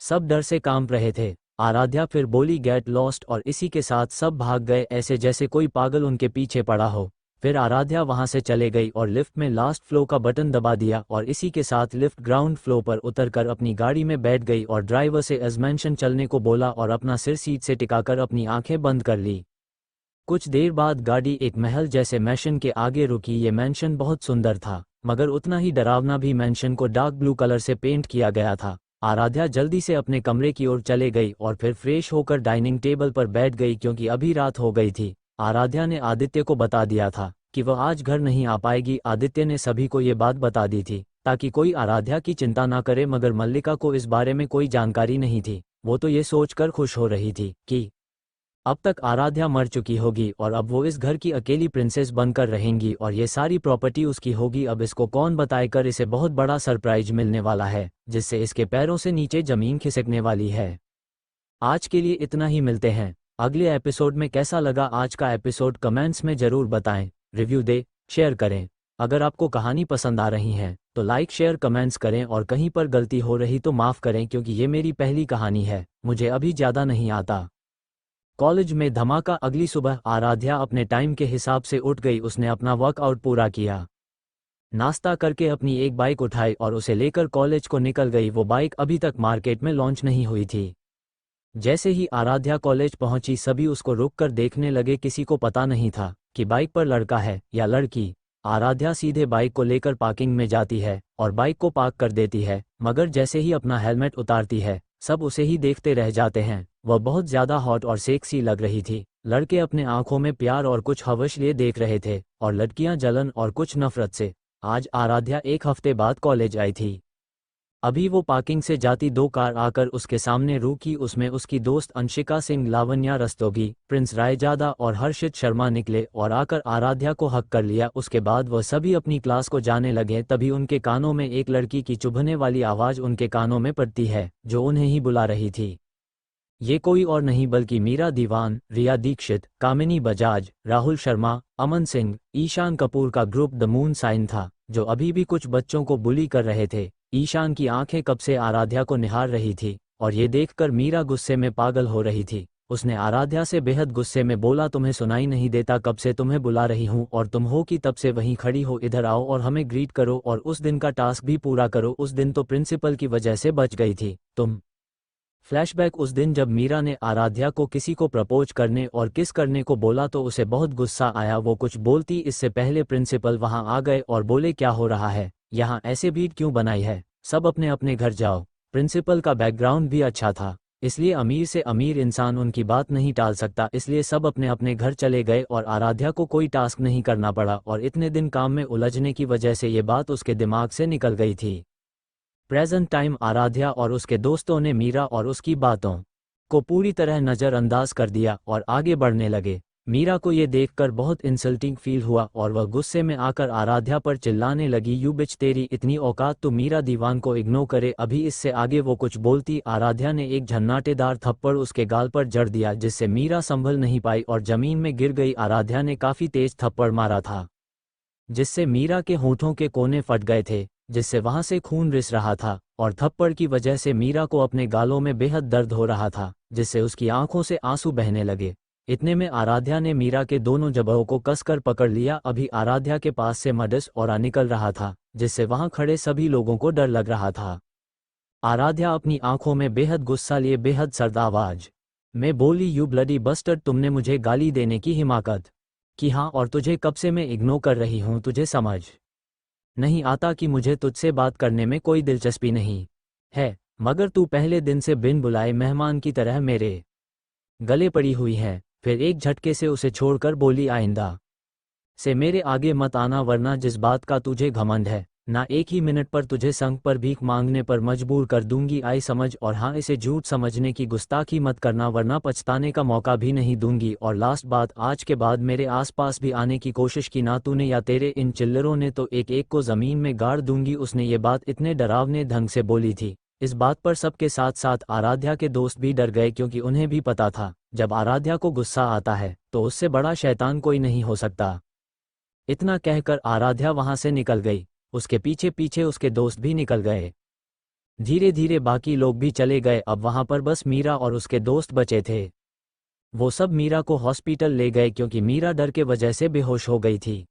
S1: सब डर से कांप रहे थे। आराध्या फिर बोली, गेट लॉस्ट, और इसी के साथ सब भाग गए, ऐसे जैसे कोई पागल उनके पीछे पड़ा हो। फिर आराध्या वहां से चले गई और लिफ्ट में लास्ट फ्लो का बटन दबा दिया और इसी के साथ लिफ्ट ग्राउंड फ्लो पर उतरकर अपनी गाड़ी में बैठ गई और ड्राइवर से एज मेंशन चलने को बोला और अपना सिर सीट से टिकाकर अपनी आंखें बंद कर ली। कुछ देर बाद गाड़ी एक महल जैसे मैंशन के आगे रुकी। ये मैंशन बहुत सुंदर था, मगर उतना ही डरावना भी। मैंशन को डार्क ब्लू कलर से पेंट किया गया था। आराध्या जल्दी से अपने कमरे की ओर चले गई और फिर फ्रेश होकर डाइनिंग टेबल पर बैठ गई, क्योंकि अभी रात हो गई थी। आराध्या ने आदित्य को बता दिया था कि वह आज घर नहीं आ पाएगी। आदित्य ने सभी को ये बात बता दी थी ताकि कोई आराध्या की चिंता ना करे, मगर मल्लिका को इस बारे में कोई जानकारी नहीं थी। वो तो ये सोचकर खुश हो रही थी कि अब तक आराध्या मर चुकी होगी और अब वो इस घर की अकेली प्रिंसेस बनकर रहेंगी और ये सारी प्रॉपर्टी उसकी होगी। अब इसको कौन बताएकर इसे बहुत बड़ा सरप्राइज मिलने वाला है, जिससे इसके पैरों से नीचे जमीन खिसकने वाली है। आज के लिए इतना ही, मिलते हैं अगले एपिसोड में। कैसा लगा आज का एपिसोड कमेंट्स में जरूर बताएं, रिव्यू दे, शेयर करें। अगर आपको कहानी पसंद आ रही है तो लाइक शेयर कमेंट्स करें और कहीं पर गलती हो रही तो माफ़ करें, क्योंकि ये मेरी पहली कहानी है, मुझे अभी ज़्यादा नहीं आता। कॉलेज में धमाका। अगली सुबह आराध्या अपने टाइम के हिसाब से उठ गई। उसने अपना वर्कआउट पूरा किया, नाश्ता करके अपनी एक बाइक उठाई और उसे लेकर कॉलेज को निकल गई। वो बाइक अभी तक मार्केट में लॉन्च नहीं हुई थी। जैसे ही आराध्या कॉलेज पहुंची, सभी उसको रुककर देखने लगे। किसी को पता नहीं था कि बाइक पर लड़का है या लड़की। आराध्या सीधे बाइक को लेकर पार्किंग में जाती है और बाइक को पार्क कर देती है, मगर जैसे ही अपना हेलमेट उतारती है सब उसे ही देखते रह जाते हैं। वह बहुत ज़्यादा हॉट और सेक्सी लग रही थी। लड़के अपने आंखों में प्यार और कुछ हवस लिए देख रहे थे और लड़कियां जलन और कुछ नफरत से। आज आराध्या एक हफ्ते बाद कॉलेज आई थी। अभी वो पार्किंग से जाती दो कार आकर उसके सामने रुकी। उसमें उसकी दोस्त अंशिका सिंह, लावण्या रस्तोगी, प्रिंस रायजादा और हर्षित शर्मा निकले और आकर आराध्या को हक कर लिया। उसके बाद वह सभी अपनी क्लास को जाने लगे। तभी उनके कानों में एक लड़की की चुभने वाली आवाज़ उनके कानों में पड़ती है, जो उन्हें ही बुला रही थी। ये कोई और नहीं बल्कि मीरा दीवान, रिया दीक्षित, कामिनी बजाज, राहुल शर्मा, अमन सिंह, ईशान कपूर का ग्रुप द मून साइन था, जो अभी भी कुछ बच्चों को बुली कर रहे थे। ईशान की आंखें कब से आराध्या को निहार रही थी और ये देखकर मीरा गुस्से में पागल हो रही थी। उसने आराध्या से बेहद गुस्से में बोला, तुम्हें सुनाई नहीं देता कब से तुम्हें बुला रही हूँ और तुम हो कि तब से वहीं खड़ी हो, इधर आओ और हमें ग्रीट करो और उस दिन का टास्क भी पूरा करो। उस दिन तो प्रिंसिपल की वजह से बच गई थी तुम। फ्लैशबैक उस दिन जब मीरा ने आराध्या को किसी को प्रपोज करने और किस करने को बोला तो उसे बहुत गुस्सा आया। वो कुछ बोलती इससे पहले प्रिंसिपल वहां आ गए और बोले क्या हो रहा है, यहाँ ऐसे भीड़ क्यों बनाई है, सब अपने अपने घर जाओ। प्रिंसिपल का बैकग्राउंड भी अच्छा था, इसलिए अमीर से अमीर इंसान उनकी बात नहीं टाल सकता, इसलिए सब अपने अपने घर चले गए और आराध्या को कोई टास्क नहीं करना पड़ा और इतने दिन काम में उलझने की वजह से ये बात उसके दिमाग से निकल गई थी। प्रेजेंट टाइम आराध्या और उसके दोस्तों ने मीरा और उसकी बातों को पूरी तरह नज़रअंदाज कर दिया और आगे बढ़ने लगे। मीरा को ये देखकर बहुत इंसल्टिंग फील हुआ और वह गुस्से में आकर आराध्या पर चिल्लाने लगी, यू बिच, तेरी इतनी औकात तो मीरा दीवान को इग्नोर करे। अभी इससे आगे वो कुछ बोलती, आराध्या ने एक झन्नाटेदार थप्पड़ उसके गाल पर जड़ दिया जिससे मीरा संभल नहीं पाई और जमीन में गिर गई। आराध्या ने काफ़ी तेज थप्पड़ मारा था जिससे मीरा के होठों के कोने फट गए थे, जिससे वहां से खून रिस रहा था और थप्पड़ की वजह से मीरा को अपने गालों में बेहद दर्द हो रहा था जिससे उसकी आंखों से आंसू बहने लगे। इतने में आराध्या ने मीरा के दोनों जबड़ों को कसकर पकड़ लिया। अभी आराध्या के पास से मडस और निकल रहा था जिससे वहां खड़े सभी लोगों को डर लग रहा था। आराध्या अपनी आंखों में बेहद गुस्सा लिए बेहद सर्द आवाज में बोली, यू ब्लडी बस्टर्ड, तुमने मुझे गाली देने की हिम्मत की? हाँ, और तुझे कब से मैं इग्नोर कर रही हूँ, तुझे समझ नहीं आता कि मुझे तुझसे बात करने में कोई दिलचस्पी नहीं है, मगर तू पहले दिन से बिन बुलाए मेहमान की तरह मेरे गले पड़ी हुई है। फिर एक झटके से उसे छोड़कर बोली, आइंदा से मेरे आगे मत आना, वरना जिस बात का तुझे घमंड है ना एक ही मिनट पर तुझे संग पर भीख मांगने पर मजबूर कर दूंगी, आई समझ। और हाँ, इसे झूठ समझने की गुस्ताखी मत करना, वरना पछताने का मौका भी नहीं दूंगी। और लास्ट बात, आज के बाद मेरे आसपास भी आने की कोशिश की ना तूने या तेरे इन चिल्लरों ने तो एक एक को जमीन में गाड़ दूंगी। उसने ये बात इतने डरावने ढंग से बोली थी, इस बात पर सबके साथ साथ आराध्या के दोस्त भी डर गए क्योंकि उन्हें भी पता था जब आराध्या को गुस्सा आता है तो उससे बड़ा शैतान कोई नहीं हो सकता। इतना कहकर आराध्या वहां से निकल गई, उसके पीछे पीछे उसके दोस्त भी निकल गए। धीरे धीरे बाकी लोग भी चले गए। अब वहां पर बस मीरा और उसके दोस्त बचे थे। वो सब मीरा को हॉस्पिटल ले गए क्योंकि मीरा डर के वजह से बेहोश हो गई थी।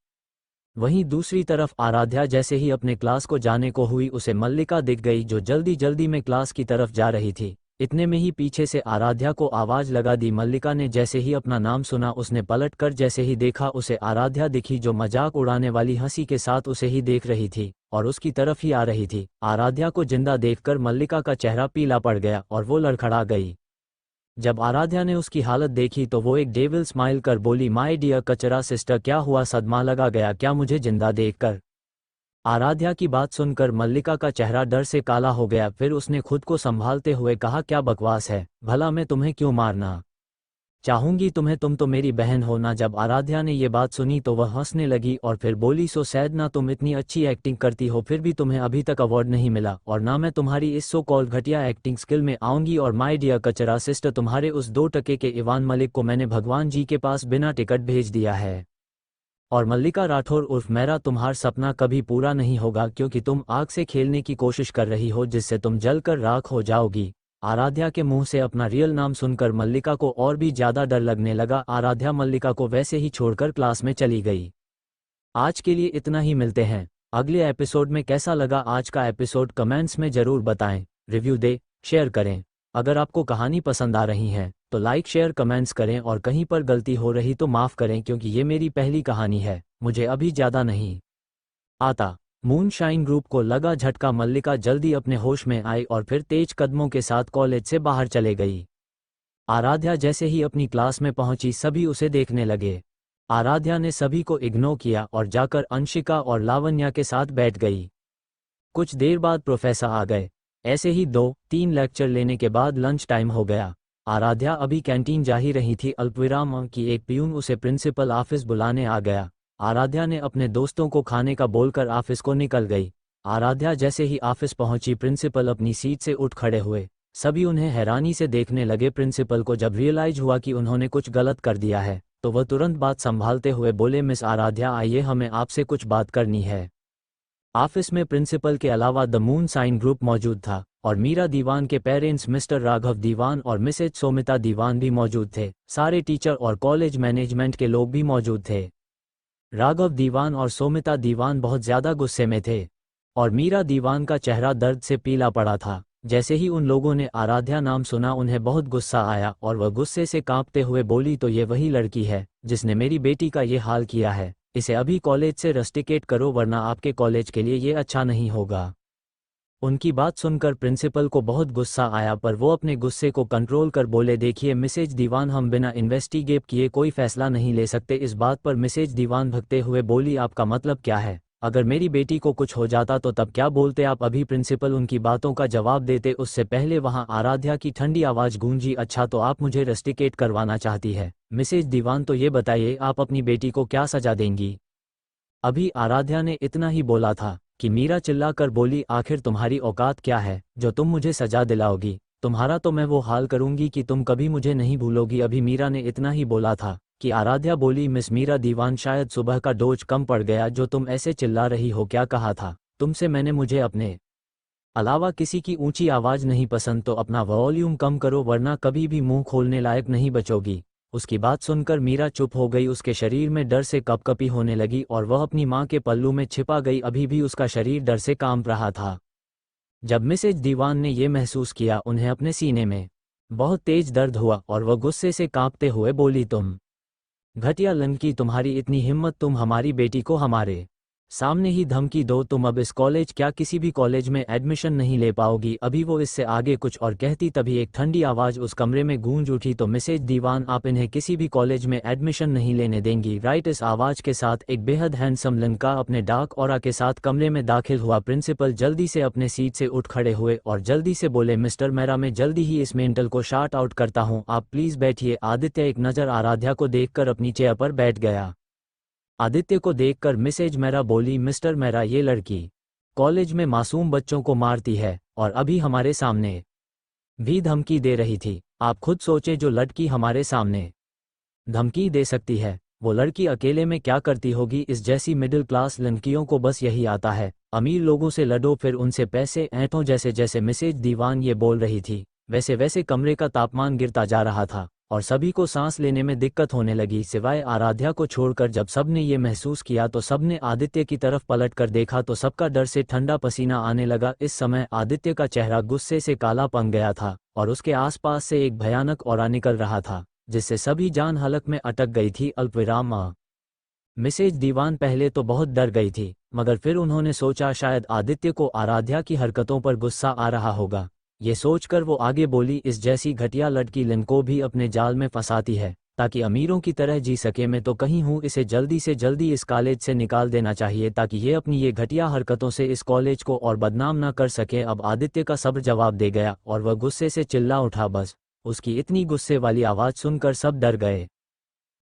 S1: वहीं दूसरी तरफ आराध्या जैसे ही अपने क्लास को जाने को हुई, उसे मल्लिका दिख गई जो जल्दी जल्दी में क्लास की तरफ जा रही थी। इतने में ही पीछे से आराध्या को आवाज लगा दी। मल्लिका ने जैसे ही अपना नाम सुना, उसने पलट कर जैसे ही देखा, उसे आराध्या दिखी जो मजाक उड़ाने वाली हंसी के साथ उसे ही देख रही थी और उसकी तरफ ही आ रही थी। आराध्या को जिंदा देखकर मल्लिका का चेहरा पीला पड़ गया और वो लड़खड़ा गई। जब आराध्या ने उसकी हालत देखी तो वो एक डेविल स्माइल कर बोली, माय डियर कचरा सिस्टर, क्या हुआ, सदमा लगा गया क्या मुझे जिंदा देखकर? आराध्या की बात सुनकर मल्लिका का चेहरा डर से काला हो गया। फिर उसने खुद को संभालते हुए कहा, क्या बकवास है, भला मैं तुम्हें क्यों मारना चाहूंगी तुम्हें, तुम तो मेरी बहन हो ना। जब आराध्या ने ये बात सुनी तो वह हंसने लगी और फिर बोली, सो सैड ना, तुम इतनी अच्छी एक्टिंग करती हो फिर भी तुम्हें अभी तक अवार्ड नहीं मिला और ना मैं तुम्हारी इस सो कॉल घटिया एक्टिंग स्किल में आऊंगी। और माय डियर कचरा सिस्टर, तुम्हारे उस 2 टके के इवान मलिक को मैंने भगवान जी के पास बिना टिकट भेज दिया है। और मल्लिका राठौर उर्फ मेरा, तुम्हारा सपना कभी पूरा नहीं होगा क्योंकि तुम आग से खेलने की कोशिश कर रही हो जिससे तुम जलकर राख हो जाओगी। आराध्या के मुंह से अपना रियल नाम सुनकर मल्लिका को और भी ज्यादा डर लगने लगा। आराध्या मल्लिका को वैसे ही छोड़कर क्लास में चली गई। आज के लिए इतना ही, मिलते हैं अगले एपिसोड में। कैसा लगा आज का एपिसोड कमेंट्स में जरूर बताएं, रिव्यू दे, शेयर करें। अगर आपको कहानी पसंद आ रही है तो लाइक शेयर कमेंट्स करें और कहीं पर गलती हो रही तो माफ़ करें क्योंकि ये मेरी पहली कहानी है, मुझे अभी ज़्यादा नहीं आता। मूनशाइन ग्रुप को लगा झटका, मल्लिका जल्दी अपने होश में आई और फिर तेज कदमों के साथ कॉलेज से बाहर चले गई। आराध्या जैसे ही अपनी क्लास में पहुंची सभी उसे देखने लगे। आराध्या ने सभी को इग्नोर किया और जाकर अंशिका और लावण्या के साथ बैठ गई। कुछ देर बाद प्रोफेसर आ गए। ऐसे ही 2-3 लेक्चर लेने के बाद लंच टाइम हो गया। आराध्या अभी कैंटीन जा ही रही थी, अल्पविराम की एक पियून उसे प्रिंसिपल ऑफिस बुलाने आ गया। आराध्या ने अपने दोस्तों को खाने का बोलकर ऑफिस को निकल गई। आराध्या जैसे ही ऑफिस पहुंची, प्रिंसिपल अपनी सीट से उठ खड़े हुए। सभी उन्हें हैरानी से देखने लगे। प्रिंसिपल को जब रियलाइज हुआ कि उन्होंने कुछ गलत कर दिया है तो वह तुरंत बात संभालते हुए बोले, मिस आराध्या आइए, हमें आपसे कुछ बात करनी है। ऑफिस में प्रिंसिपल के अलावा द मून साइन ग्रुप मौजूद था और मीरा दीवान के पेरेंट्स मिस्टर राघव दीवान और मिसेज सोमिता दीवान भी मौजूद थे। सारे टीचर और कॉलेज मैनेजमेंट के लोग भी मौजूद थे। राघव दीवान और सोमिता दीवान बहुत ज्यादा गुस्से में थे और मीरा दीवान का चेहरा दर्द से पीला पड़ा था। जैसे ही उन लोगों ने आराध्या नाम सुना उन्हें बहुत गुस्सा आया और वह गुस्से से कांपते हुए बोली, तो ये वही लड़की है जिसने मेरी बेटी का ये हाल किया है। इसे अभी कॉलेज से रस्टिकेट करो वरना आपके कॉलेज के लिए ये अच्छा नहीं होगा। उनकी बात सुनकर प्रिंसिपल को बहुत गुस्सा आया, पर वो अपने गुस्से को कंट्रोल कर बोले, देखिए मिसेज दीवान, हम बिना इन्वेस्टिगेट किए कोई फैसला नहीं ले सकते। इस बात पर मिसेज दीवान भगते हुए बोली, आपका मतलब क्या है? अगर मेरी बेटी को कुछ हो जाता तो तब क्या बोलते आप? अभी प्रिंसिपल उनकी बातों का जवाब देते उससे पहले वहां आराध्या की ठंडी आवाज गूंजी, अच्छा तो आप मुझे रस्टिकेट करवाना चाहती है मिसेज दीवान, तो ये बताइए आप अपनी बेटी को क्या सजा देंगी? अभी आराध्या ने इतना ही बोला था कि मीरा चिल्ला कर बोली, आखिर तुम्हारी औकात क्या है जो तुम मुझे सजा दिलाओगी? तुम्हारा तो मैं वो हाल करूंगी कि तुम कभी मुझे नहीं भूलोगी। अभी मीरा ने इतना ही बोला था कि आराध्या बोली, मिस मीरा दीवान, शायद सुबह का डोज कम पड़ गया जो तुम ऐसे चिल्ला रही हो। क्या कहा था तुमसे मैंने? मुझे अपने अलावा किसी की ऊंची आवाज नहीं पसंद, तो अपना वॉल्यूम कम करो वरना कभी भी मुंह खोलने लायक नहीं बचोगी। उसकी बात सुनकर मीरा चुप हो गई। उसके शरीर में डर से कपकपी होने लगी और वह अपनी मां के पल्लू में छिपा गई। अभी भी उसका शरीर डर से कांप रहा था। जब मिसेज दीवान ने यह महसूस किया उन्हें अपने सीने में बहुत तेज दर्द हुआ और वह गुस्से से कांपते हुए बोली, तुम घटिया लड़की, तुम्हारी इतनी हिम्मत, तुम हमारी बेटी को हमारे सामने ही धमकी दो। तुम अब इस कॉलेज, क्या किसी भी कॉलेज में एडमिशन नहीं ले पाओगी। अभी वो इससे आगे कुछ और कहती तभी एक ठंडी आवाज उस कमरे में गूंज उठी, तो मिसेज दीवान, आप इन्हें किसी भी कॉलेज में एडमिशन नहीं लेने देंगी, राइट? इस आवाज के साथ एक बेहद हैंडसम लड़का अपने डार्क ऑरा के साथ कमरे में दाखिल हुआ। प्रिंसिपल जल्दी से अपने सीट से उठ खड़े हुए और जल्दी से बोले, मिस्टर मेहरा, मैं जल्दी ही इस मेंटल को शार्ट आउट करता हूँ, आप प्लीज बैठिए। आदित्य एक नज़र आराध्या को देखकर अपनी चेयर पर बैठ गया। आदित्य को देखकर मिसेज मेहरा बोली, मिस्टर मेहरा, ये लड़की कॉलेज में मासूम बच्चों को मारती है और अभी हमारे सामने भी धमकी दे रही थी। आप खुद सोचें, जो लड़की हमारे सामने धमकी दे सकती है वो लड़की अकेले में क्या करती होगी? इस जैसी मिडिल क्लास लड़कियों को बस यही आता है, अमीर लोगों से लड़ो फिर उनसे पैसे ऐंठो। जैसे जैसे मिसेज दीवान ये बोल रही थी वैसे वैसे कमरे का तापमान गिरता जा रहा था और सभी को सांस लेने में दिक्कत होने लगी, सिवाय आराध्या को छोड़कर। जब सबने ये महसूस किया तो सबने आदित्य की तरफ पलट कर देखा तो सबका डर से ठंडा पसीना आने लगा। इस समय आदित्य का चेहरा गुस्से से काला पन गया था और उसके आसपास से एक भयानक ऑरा निकल रहा था जिससे सभी जान हलक में अटक गई थी। अल्पविराम मिसेज दीवान पहले तो बहुत डर गई थी, मगर फिर उन्होंने सोचा शायद आदित्य को आराध्या की हरकतों पर गुस्सा आ रहा होगा। ये सोचकर वो आगे बोली, इस जैसी घटिया लड़की लिन को भी अपने जाल में फंसाती है ताकि अमीरों की तरह जी सके। मैं तो कहीं हूँ, इसे जल्दी से जल्दी इस कॉलेज से निकाल देना चाहिए ताकि ये अपनी ये घटिया हरकतों से इस कॉलेज को और बदनाम ना कर सके। अब आदित्य का सब्र जवाब दे गया और वह गुस्से से चिल्ला उठा। बस उसकी इतनी गुस्से वाली आवाज सुनकर सब डर गए।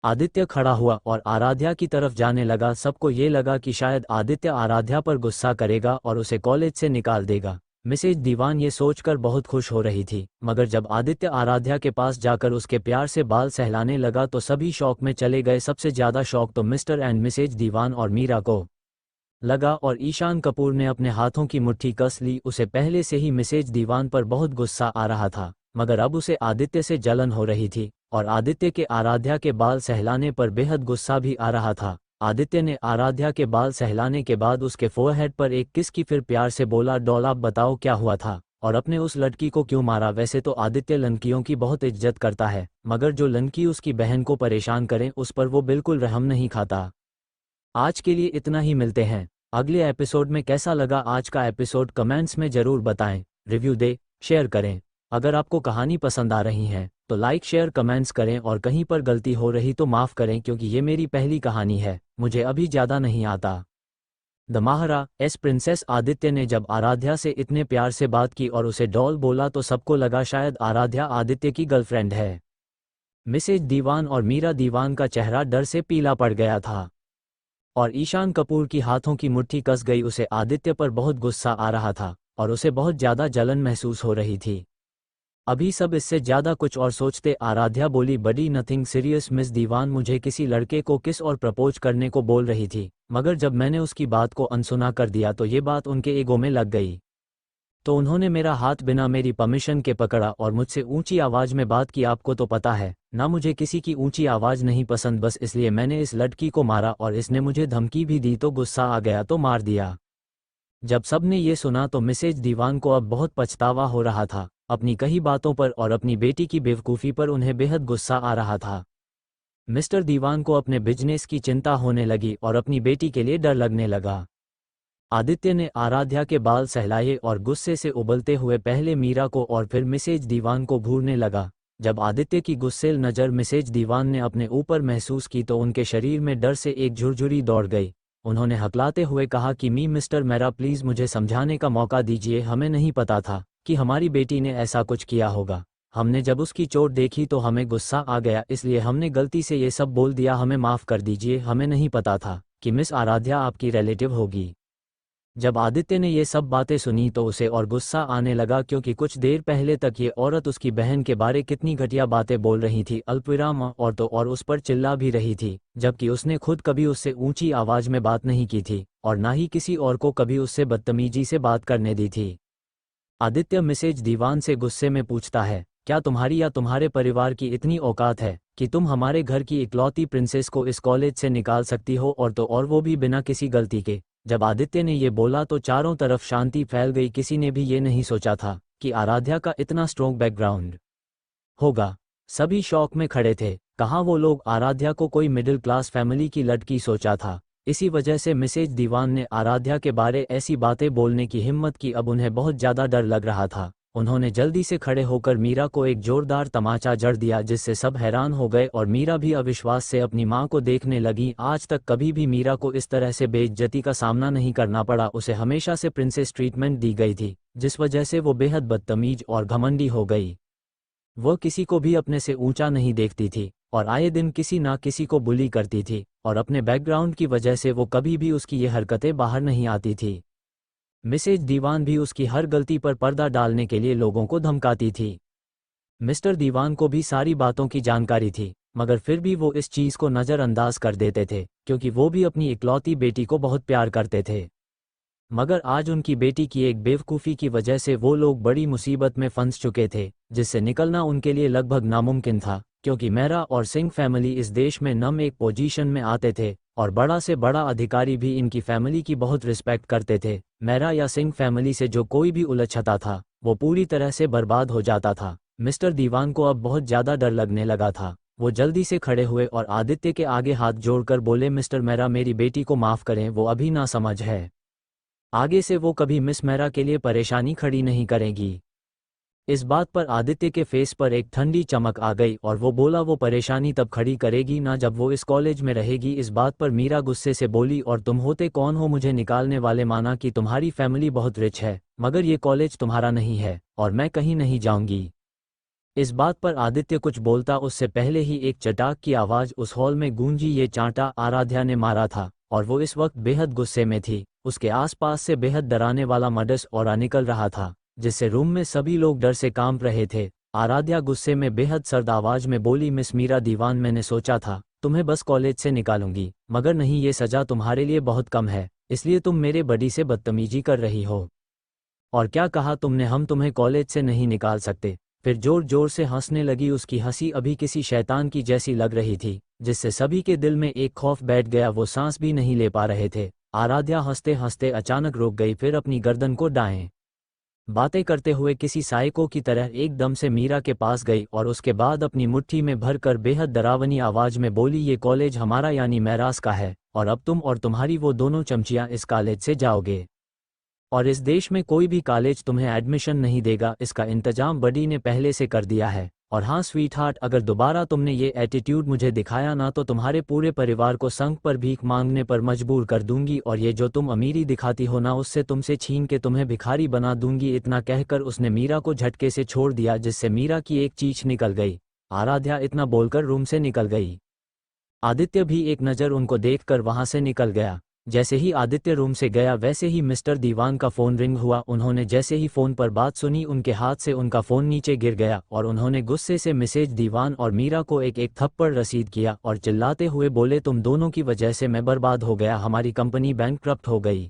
S1: आदित्य खड़ा हुआ और आराध्या की तरफ जाने लगा। सबको ये लगा कि शायद आदित्य आराध्या पर गुस्सा करेगा और उसे कॉलेज से निकाल देगा। मिसेज दीवान ये सोचकर बहुत खुश हो रही थी, मगर जब आदित्य आराध्या के पास जाकर उसके प्यार से बाल सहलाने लगा तो सभी शौक में चले गए। सबसे ज्यादा शौक तो मिस्टर एंड मिसेज दीवान और मीरा को लगा और ईशान कपूर ने अपने हाथों की मुट्ठी कस ली। उसे पहले से ही मिसेज दीवान पर बहुत गुस्सा आ रहा था, मगर अब उसे आदित्य से जलन हो रही थी और आदित्य के आराध्या के बाल सहलाने पर बेहद गुस्सा भी आ रहा था। आदित्य ने आराध्या के बाल सहलाने के बाद उसके फोरहेड पर एक किस की, फिर प्यार से बोला, डॉल आप बताओ क्या हुआ था और अपने उस लड़की को क्यों मारा? वैसे तो आदित्य लड़कियों की बहुत इज्जत करता है, मगर जो लड़की उसकी बहन को परेशान करें उस पर वो बिल्कुल रहम नहीं खाता। आज के लिए इतना ही, मिलते हैं अगले एपिसोड में। कैसा लगा आज का एपिसोड कमेंट्स में जरूर बताएं, रिव्यू दे, शेयर करें। अगर आपको कहानी पसंद आ रही है तो लाइक शेयर कमेंट्स करें और कहीं पर गलती हो रही तो माफ़ करें, क्योंकि ये मेरी पहली कहानी है, मुझे अभी ज़्यादा नहीं आता। द महारा एस प्रिंसेस। आदित्य ने जब आराध्या से इतने प्यार से बात की और उसे डॉल बोला तो सबको लगा शायद आराध्या आदित्य की गर्लफ्रेंड है। मिसेज दीवान और मीरा दीवान का चेहरा डर से पीला पड़ गया था और ईशान कपूर की हाथों की मुट्ठी कस गई। उसे आदित्य पर बहुत गुस्सा आ रहा था और उसे बहुत ज़्यादा जलन महसूस हो रही थी। अभी सब इससे ज़्यादा कुछ और सोचते। आराध्या बोली, बडी नथिंग सीरियस मिस दीवान, मुझे किसी लड़के को किस और प्रपोज करने को बोल रही थी, मगर जब मैंने उसकी बात को अनसुना कर दिया तो ये बात उनके ईगो में लग गई, तो उन्होंने मेरा हाथ बिना मेरी परमिशन के पकड़ा और मुझसे ऊंची आवाज़ में बात की। आपको तो पता है ना, मुझे किसी की ऊंची आवाज़ नहीं पसंद, बस इसलिए मैंने इस लड़की को मारा और इसने मुझे धमकी भी दी तो गुस्सा आ गया तो मार दिया। जब सबने ये सुना तो मिसेज दीवान को अब बहुत पछतावा हो रहा था, अपनी कही बातों पर और अपनी बेटी की बेवकूफ़ी पर उन्हें बेहद गुस्सा आ रहा था। मिस्टर दीवान को अपने बिजनेस की चिंता होने लगी और अपनी बेटी के लिए डर लगने लगा। आदित्य ने आराध्या के बाल सहलाए और गुस्से से उबलते हुए पहले मीरा को और फिर मिसेज दीवान को घूरने लगा। जब आदित्य की गुस्सेल नज़र मिसेज दीवान ने अपने ऊपर महसूस की तो उनके शरीर में डर से एक झुरझुरी दौड़ गई। उन्होंने हकलाते हुए कहा कि मिस्टर मेरा प्लीज़ मुझे समझाने का मौका दीजिए, हमें नहीं पता था कि हमारी बेटी ने ऐसा कुछ किया होगा। हमने जब उसकी चोट देखी तो हमें गुस्सा आ गया, इसलिए हमने गलती से ये सब बोल दिया, हमें माफ़ कर दीजिए, हमें नहीं पता था कि मिस आराध्या आपकी रिलेटिव होगी। जब आदित्य ने ये सब बातें सुनी तो उसे और गुस्सा आने लगा, क्योंकि कुछ देर पहले तक ये औरत उसकी बहन के बारे कितनी घटिया बातें बोल रही थी, अल्पविराम और तो और उस पर चिल्ला भी रही थी, जबकि उसने खुद कभी उससे ऊंची आवाज में बात नहीं की थी और ना ही किसी और को कभी उससे बदतमीजी से बात करने दी थी। आदित्य मिसेज दीवान से गुस्से में पूछता है, क्या तुम्हारी या तुम्हारे परिवार की इतनी औकात है कि तुम हमारे घर की इकलौती प्रिंसेस को इस कॉलेज से निकाल सकती हो, और तो और वो भी बिना किसी गलती के। जब आदित्य ने ये बोला तो चारों तरफ शांति फैल गई। किसी ने भी ये नहीं सोचा था कि आराध्या का इतना स्ट्रॉन्ग बैकग्राउंड होगा। सभी शौक में खड़े थे, कहाँ वो लोग आराध्या को कोई मिडिल क्लास फैमिली की लड़की सोचा था। इसी वजह से मिसेज दीवान ने आराध्या के बारे ऐसी बातें बोलने की हिम्मत की। अब उन्हें बहुत ज़्यादा डर लग रहा था। उन्होंने जल्दी से खड़े होकर मीरा को एक जोरदार तमाचा जड़ दिया, जिससे सब हैरान हो गए और मीरा भी अविश्वास से अपनी मां को देखने लगी। आज तक कभी भी मीरा को इस तरह से बेइज्जती का सामना नहीं करना पड़ा। उसे हमेशा से प्रिंसेस ट्रीटमेंट दी गई थी, जिस वजह से वो बेहद बदतमीज और घमंडी हो गई। वो किसी को भी अपने से ऊंचा नहीं देखती थी और आए दिन किसी ना किसी को बुली करती थी, और अपने बैकग्राउंड की वजह से वो कभी भी उसकी ये हरकतें बाहर नहीं आती थी। मिसेज दीवान भी उसकी हर गलती पर पर्दा डालने के लिए लोगों को धमकाती थी। मिस्टर दीवान को भी सारी बातों की जानकारी थी, मगर फिर भी वो इस चीज़ को नज़रअंदाज कर देते थे, क्योंकि वो भी अपनी इकलौती बेटी को बहुत प्यार करते थे। मगर आज उनकी बेटी की एक बेवकूफ़ी की वजह से वो लोग बड़ी मुसीबत में फंस चुके थे, जिससे निकलना उनके लिए लगभग नामुमकिन था, क्योंकि मेरा और सिंह फैमिली इस देश में नम एक पोजीशन में आते थे और बड़ा से बड़ा अधिकारी भी इनकी फैमिली की बहुत रिस्पेक्ट करते थे। मेरा या सिंह फैमिली से जो कोई भी उलझता था वो पूरी तरह से बर्बाद हो जाता था। मिस्टर दीवान को अब बहुत ज़्यादा डर लगने लगा था। वो जल्दी से खड़े हुए और आदित्य के आगे हाथ जोड़कर बोले, मिस्टर मेरा, मेरी बेटी को माफ़ करें, वो अभी ना समझ है। आगे से वो कभी मिस मेरा के लिए परेशानी खड़ी नहीं करेगी। इस बात पर आदित्य के फेस पर एक ठंडी चमक आ गई और वो बोला, वो परेशानी तब खड़ी करेगी ना जब वो इस कॉलेज में रहेगी। इस बात पर मीरा गुस्से से बोली, और तुम होते कौन हो मुझे निकालने वाले? माना कि तुम्हारी फैमिली बहुत रिच है, मगर ये कॉलेज तुम्हारा नहीं है और मैं कहीं नहीं जाऊंगी। इस बात पर आदित्य कुछ बोलता उससे पहले ही एक चटाक की आवाज़ उस हॉल में गूंजी। ये चांटा आराध्या ने मारा था और वो इस वक्त बेहद गुस्से में थी। उसके आसपास से बेहद डराने वाला मडस और निकल रहा था, जिससे रूम में सभी लोग डर से कांप रहे थे। आराध्या गुस्से में बेहद सर्द आवाज में बोली, मिस मीरा दीवान, मैंने सोचा था तुम्हें बस कॉलेज से निकालूंगी, मगर नहीं, ये सजा तुम्हारे लिए बहुत कम है, इसलिए तुम मेरे बड़ी से बदतमीजी कर रही हो। और क्या कहा तुमने? हम तुम्हें कॉलेज से नहीं निकाल सकते। फिर जोर जोर से हंसने लगी। उसकी हंसी अभी किसी शैतान की जैसी लग रही थी, जिससे सभी के दिल में एक खौफ बैठ गया। वो सांस भी नहीं ले पा रहे थे। आराध्या हंसते हंसते अचानक रुक गई, फिर अपनी गर्दन को दाएं बातें करते हुए किसी साइको की तरह एकदम से मीरा के पास गई और उसके बाद अपनी मुट्ठी में भरकर बेहद डरावनी आवाज में बोली, ये कॉलेज हमारा यानी मेरास का है, और अब तुम और तुम्हारी वो दोनों चमचियां इस कॉलेज से जाओगे और इस देश में कोई भी कॉलेज तुम्हें एडमिशन नहीं देगा। इसका इंतजाम बडी ने पहले से कर दिया है। और हाँ स्वीट हार्ट, अगर दोबारा तुमने ये एटीट्यूड मुझे दिखाया ना तो तुम्हारे पूरे परिवार को संग पर भीख मांगने पर मजबूर कर दूंगी, और ये जो तुम अमीरी दिखाती हो ना उससे तुमसे छीन के तुम्हें भिखारी बना दूंगी। इतना कहकर उसने मीरा को झटके से छोड़ दिया, जिससे मीरा की एक चीख निकल गई। आराध्या इतना बोलकर रूम से निकल गई। आदित्य भी एक नज़र उनको देखकर वहां से निकल गया। जैसे ही आदित्य रूम से गया वैसे ही मिस्टर दीवान का फ़ोन रिंग हुआ। उन्होंने जैसे ही फ़ोन पर बात सुनी उनके हाथ से उनका फ़ोन नीचे गिर गया और उन्होंने गुस्से से मिसेज दीवान और मीरा को एक एक थप्पड़ रसीद किया और चिल्लाते हुए बोले, तुम दोनों की वजह से मैं बर्बाद हो गया, हमारी कंपनी बैंकक्रप्ट हो गई।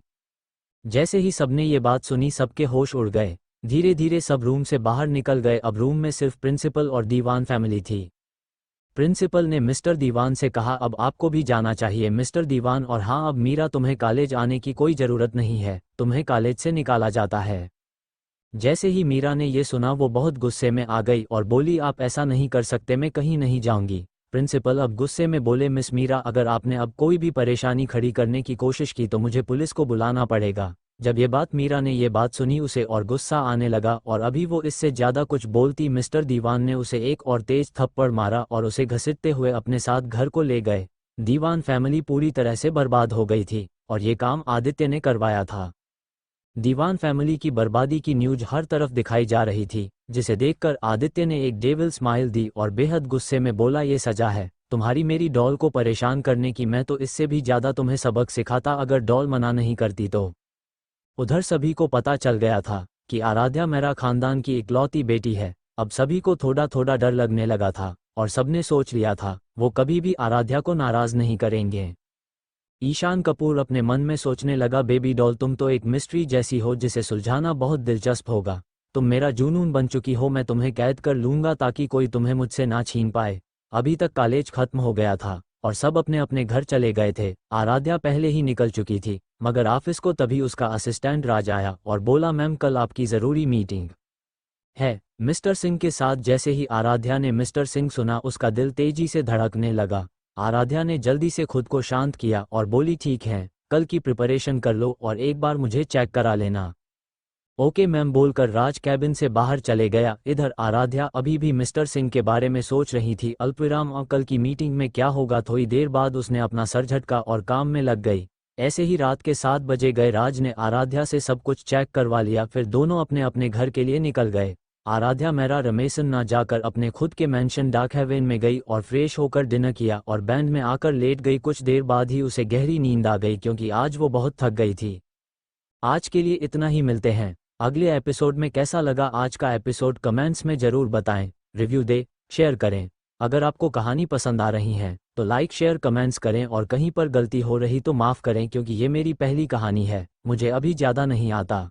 S1: जैसे ही सबने ये बात सुनी सबके होश उड़ गए। धीरे धीरे सब रूम से बाहर निकल गए। अब रूम में सिर्फ प्रिंसिपल और दीवान फैमिली थी। प्रिंसिपल ने मिस्टर दीवान से कहा, अब आपको भी जाना चाहिए मिस्टर दीवान। और हाँ, अब मीरा, तुम्हें कॉलेज आने की कोई ज़रूरत नहीं है, तुम्हें कॉलेज से निकाला जाता है। जैसे ही मीरा ने ये सुना वो बहुत गुस्से में आ गई और बोली, आप ऐसा नहीं कर सकते, मैं कहीं नहीं जाऊंगी। प्रिंसिपल अब गुस्से में बोले, मिस मीरा, अगर आपने अब कोई भी परेशानी खड़ी करने की कोशिश की तो मुझे पुलिस को बुलाना पड़ेगा। जब ये बात मीरा ने ये बात सुनी उसे और गुस्सा आने लगा और अभी वो इससे ज़्यादा कुछ बोलती मिस्टर दीवान ने उसे एक और तेज थप्पड़ मारा और उसे घसीटते हुए अपने साथ घर को ले गए। दीवान फैमिली पूरी तरह से बर्बाद हो गई थी और ये काम आदित्य ने करवाया था। दीवान फैमिली की बर्बादी की न्यूज हर तरफ दिखाई जा रही थी, जिसे देखकर आदित्य ने एक डेविल स्माइल दी और बेहद गुस्से में बोला, ये सजा है तुम्हारी मेरी डॉल को परेशान करने की, मैं तो इससे भी ज़्यादा तुम्हें सबक सिखाता अगर डॉल मना नहीं करती तो। उधर सभी को पता चल गया था कि आराध्या मेरा खानदान की इकलौती बेटी है। अब सभी को थोड़ा थोड़ा डर लगने लगा था और सबने सोच लिया था वो कभी भी आराध्या को नाराज नहीं करेंगे। ईशान कपूर अपने मन में सोचने लगा, बेबी डॉल, तुम तो एक मिस्ट्री जैसी हो जिसे सुलझाना बहुत दिलचस्प होगा। तुम मेरा जुनून बन चुकी हो, मैं तुम्हें कैद कर लूंगा ताकि कोई तुम्हें मुझसे ना छीन पाए। अभी तक कॉलेज खत्म हो गया था और सब अपने अपने घर चले गए थे। आराध्या पहले ही निकल चुकी थी, मगर ऑफिस को तभी उसका असिस्टेंट राज आया और बोला, मैम कल आपकी ज़रूरी मीटिंग है मिस्टर सिंह के साथ। जैसे ही आराध्या ने मिस्टर सिंह सुना उसका दिल तेजी से धड़कने लगा। आराध्या ने जल्दी से खुद को शांत किया और बोली, ठीक है, कल की प्रिपरेशन कर लो और एक बार मुझे चेक करा लेना। ओके मैम बोलकर राज कैबिन से बाहर चले गया। इधर आराध्या अभी भी मिस्टर सिंह के बारे में सोच रही थी। अल्पविराम, और कल की मीटिंग में क्या होगा। थोड़ी देर बाद उसने अपना सर झटका और काम में लग गई। ऐसे ही रात के 7 बजे गए। राज ने आराध्या से सब कुछ चेक करवा लिया, फिर दोनों अपने अपने घर के लिए निकल गए। आराध्या मेरा रमेशन ना जाकर अपने खुद के मेंशन डार्क हेवन में गई और फ्रेश होकर डिनर किया और बैंड में आकर लेट गई। कुछ देर बाद ही उसे गहरी नींद आ गई क्योंकि आज वो बहुत थक गई थी। आज के लिए इतना ही, मिलते हैं अगले एपिसोड में। कैसा लगा आज का एपिसोड कमेंट्स में ज़रूर बताएं, रिव्यू दे, शेयर करें। अगर आपको कहानी पसंद आ रही है तो लाइक शेयर कमेंट्स करें और कहीं पर गलती हो रही तो माफ़ करें क्योंकि ये मेरी पहली कहानी है, मुझे अभी ज़्यादा नहीं आता।